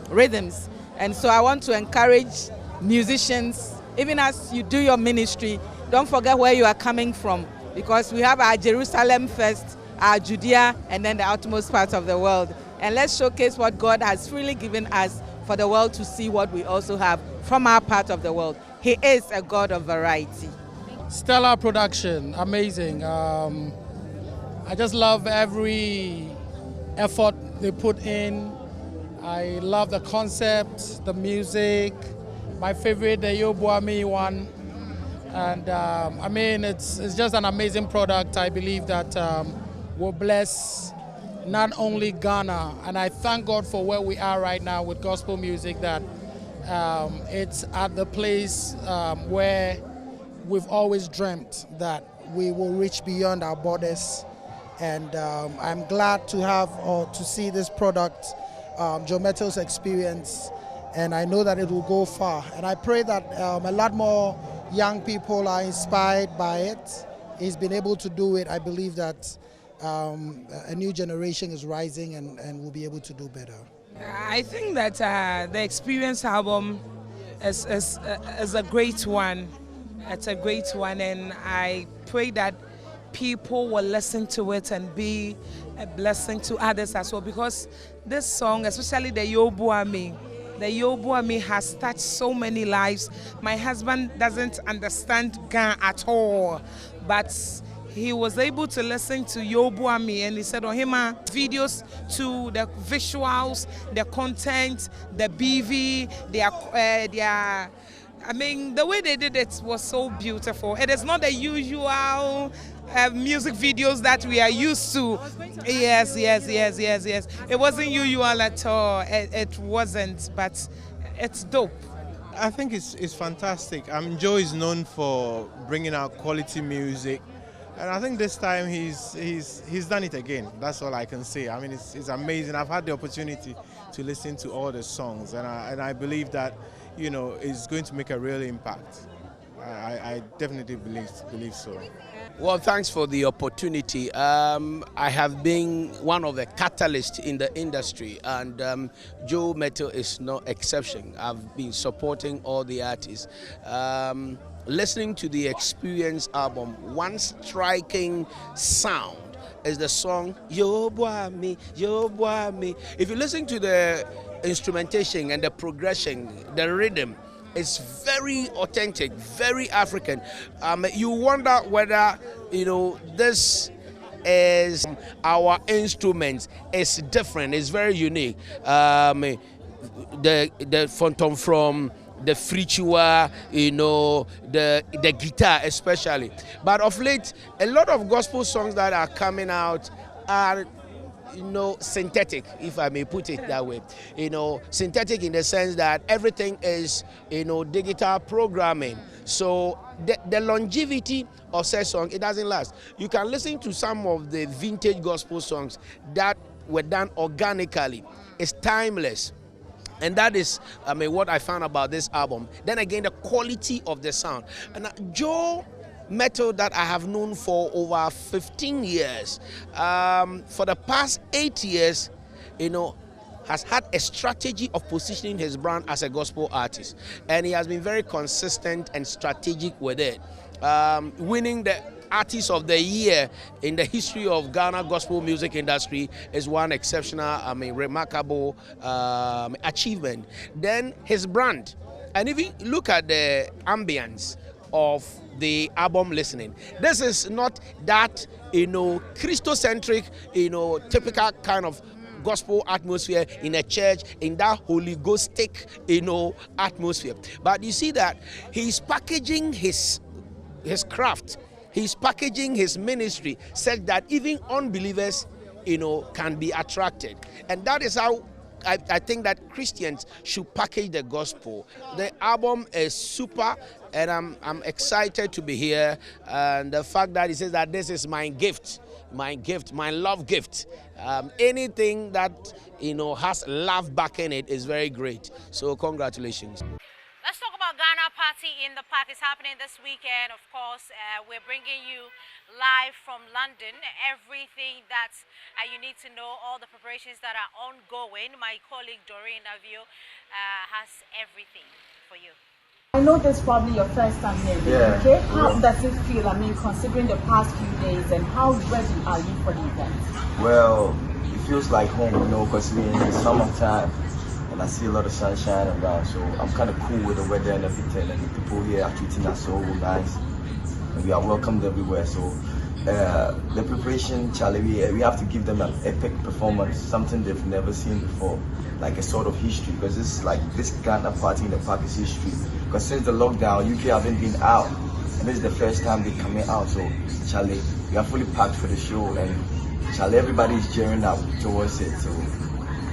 rhythms. And so I want to encourage musicians, even as you do your ministry, don't forget where you are coming from, because we have our Jerusalem first, our Judea, and then the utmost part of the world. And let's showcase what God has freely given us for the world to see what we also have from our part of the world. He is a God of variety. Stellar production, amazing. I just love every effort they put in. I love the concept, the music. My favorite, the Yobuami one. And it's just an amazing product. I believe that will bless not only Ghana, and I thank God for where we are right now with gospel music, that it's at the place where we've always dreamt that we will reach beyond our borders. And I'm glad to have or to see this product, Joe Metal's Experience, and I know that it will go far. And I pray that a lot more young people are inspired by it. He's been able to do it. I believe that a new generation is rising and will be able to do better. I think that the Experience album is a great one. It's a great one, and I pray that people will listen to it and be a blessing to others as well, because this song, especially the Yobuami has touched so many lives. My husband doesn't understand Ghana at all, but he was able to listen to Yobuami, and he said on him videos to the visuals, the content, the BV, the way they did it was so beautiful. It is not the usual music videos that we are used to. Yes. It wasn't usual at all. It wasn't, but it's dope. I think it's fantastic. Joe is known for bringing out quality music, and I think this time he's done it again. That's all I can say. I mean, it's amazing. I've had the opportunity to listen to all the songs, and I believe that, you know, it's going to make a real impact. I definitely believe so. Well, thanks for the opportunity. I have been one of the catalysts in the industry, and Joe Metal is no exception. I've been supporting all the artists. Listening to the Experience album, one striking sound is the song Yo Boy Me, Yo Boy Me. If you listen to the instrumentation and the progression, the rhythm, it's very authentic, very African. You wonder whether, you know, this is our instruments. It's different. It's very unique. The phantom from the frichua, you know, the guitar especially. But of late, a lot of gospel songs that are coming out are, you know, synthetic, if I may put it that way. You know, synthetic in the sense that everything is, you know, digital programming. So the longevity of such song, it doesn't last. You can listen to some of the vintage gospel songs that were done organically. It's timeless. And that is, I mean, what I found about this album. Then again, the quality of the sound. And Joe Metal, that I have known for over 15 years, for the past 8 years, you know, has had a strategy of positioning his brand as a gospel artist. And he has been very consistent and strategic with it. Winning the Artist of the Year in the history of Ghana gospel music industry is one exceptional, I mean, remarkable achievement. Then his brand, and if you look at the ambience of the album listening, this is not that, you know, Christocentric, you know, typical kind of gospel atmosphere in a church, in that Holy Ghostic, you know, atmosphere. But you see that he's packaging his craft, he's packaging his ministry such that even unbelievers, you know, can be attracted. And that is how I think that Christians should package the gospel. The album is super, and I'm excited to be here. And the fact that he says that this is my gift, my love gift. Anything that, you know, has love back in it is very great. So congratulations. Let's talk about Ghana Party in the Park. It's happening this weekend. Of course, we're bringing you live from London everything that you need to know, all the preparations that are ongoing. My colleague Doreen Navio has everything for you. I know this is probably your first time here in the UK. How does it feel? I mean, considering the past few days, and how ready are you for the event? Well, it feels like home, you know, because we're in the summertime. I see a lot of sunshine around, so I'm kind of cool with the weather and everything, and the people here are treating us so nice, and we are welcomed everywhere. So the preparation, Charlie, we have to give them an epic performance, something they've never seen before, like a sort of history, because this Ghana Party in the Park is history. Because since the lockdown, UK haven't been out, and this is the first time they're coming out. So Charlie, we are fully packed for the show, and Charlie, everybody is cheering up towards it. So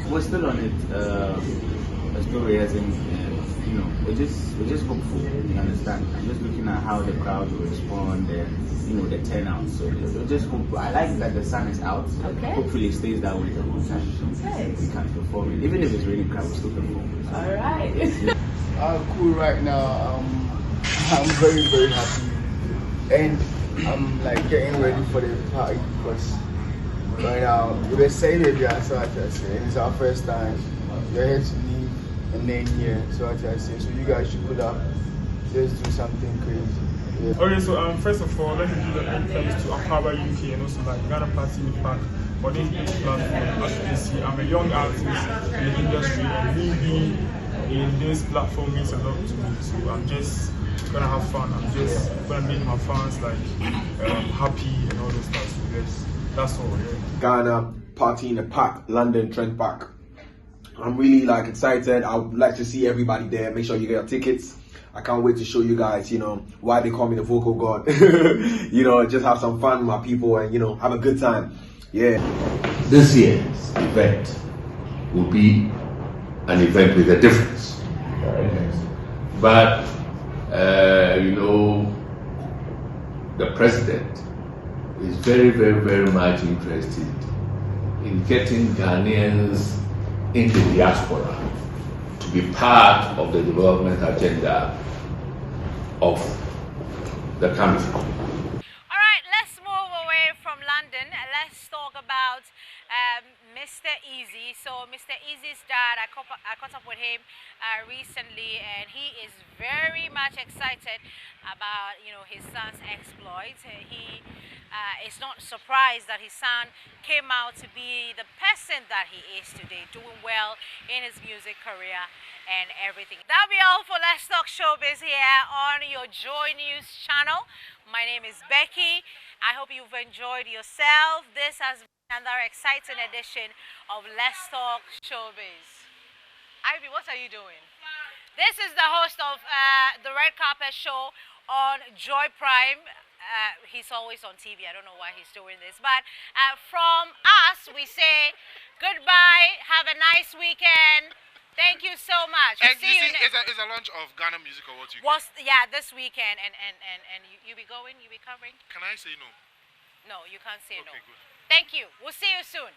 we're still on it. We're still rehearsing. You know, we're just hopeful. You understand? I'm just looking at how the crowd will respond and, you know, the turnout. So we're just hopeful. I like that the sun is out. Okay. Hopefully it stays that way the whole time. Okay. We can perform it. Even if it's raining, crowd will still perform. All right. I'm cool right now. I'm very, very happy, and I'm like getting ready for the party because right now we're excited. Yeah, so I just say it's our first time. We're here to leave and then here, so I just say so you guys should put up, just do something crazy. Yeah. Okay, so first of all, let me give an thanks to Accra UK and also like Ghana Party in the Park for this big platform. As you can see, I'm a young artist in the industry, and me being in this platform means a lot to me. So I'm just gonna have fun. I'm just gonna make my fans like happy and all those stuff. So yes, that's all. Yeah. Ghana Party in the Park, London Trent Park. I'm really like excited. I would like to see everybody there. Make sure you get your tickets. I can't wait to show you guys, you know, why they call me the vocal god. You know, just have some fun with my people and, you know, have a good time. Yeah. This year's event will be an event with a difference. But, you know, the president is very, very, very much interested in getting Ghanaians in the diaspora to be part of the development agenda of the country. All right, let's move away from London. Let's talk about Mr. Easy. So Mr. Easy's dad, I caught up with him recently, and he is very much excited about, you know, his son's exploits. He is not surprised that his son came out to be the person that he is today, doing well in his music career and everything. That'll be all for Let's Talk Showbiz here on your Joy News channel. My name is Becky. I hope you've enjoyed yourself. This has been another exciting edition of Let's Talk Showbiz. Ivy, what are you doing? This is the host of the Red Carpet Show on Joy Prime. He's always on TV. I don't know why he's doing this. But from us, we say goodbye. Have a nice weekend. Thank you so much. And you see, it's a launch of Ghana Music Awards UK. Yeah, this weekend. And you be going? You be covering? Can I say no? No, you can't say no. Okay, good. Thank you. We'll see you soon.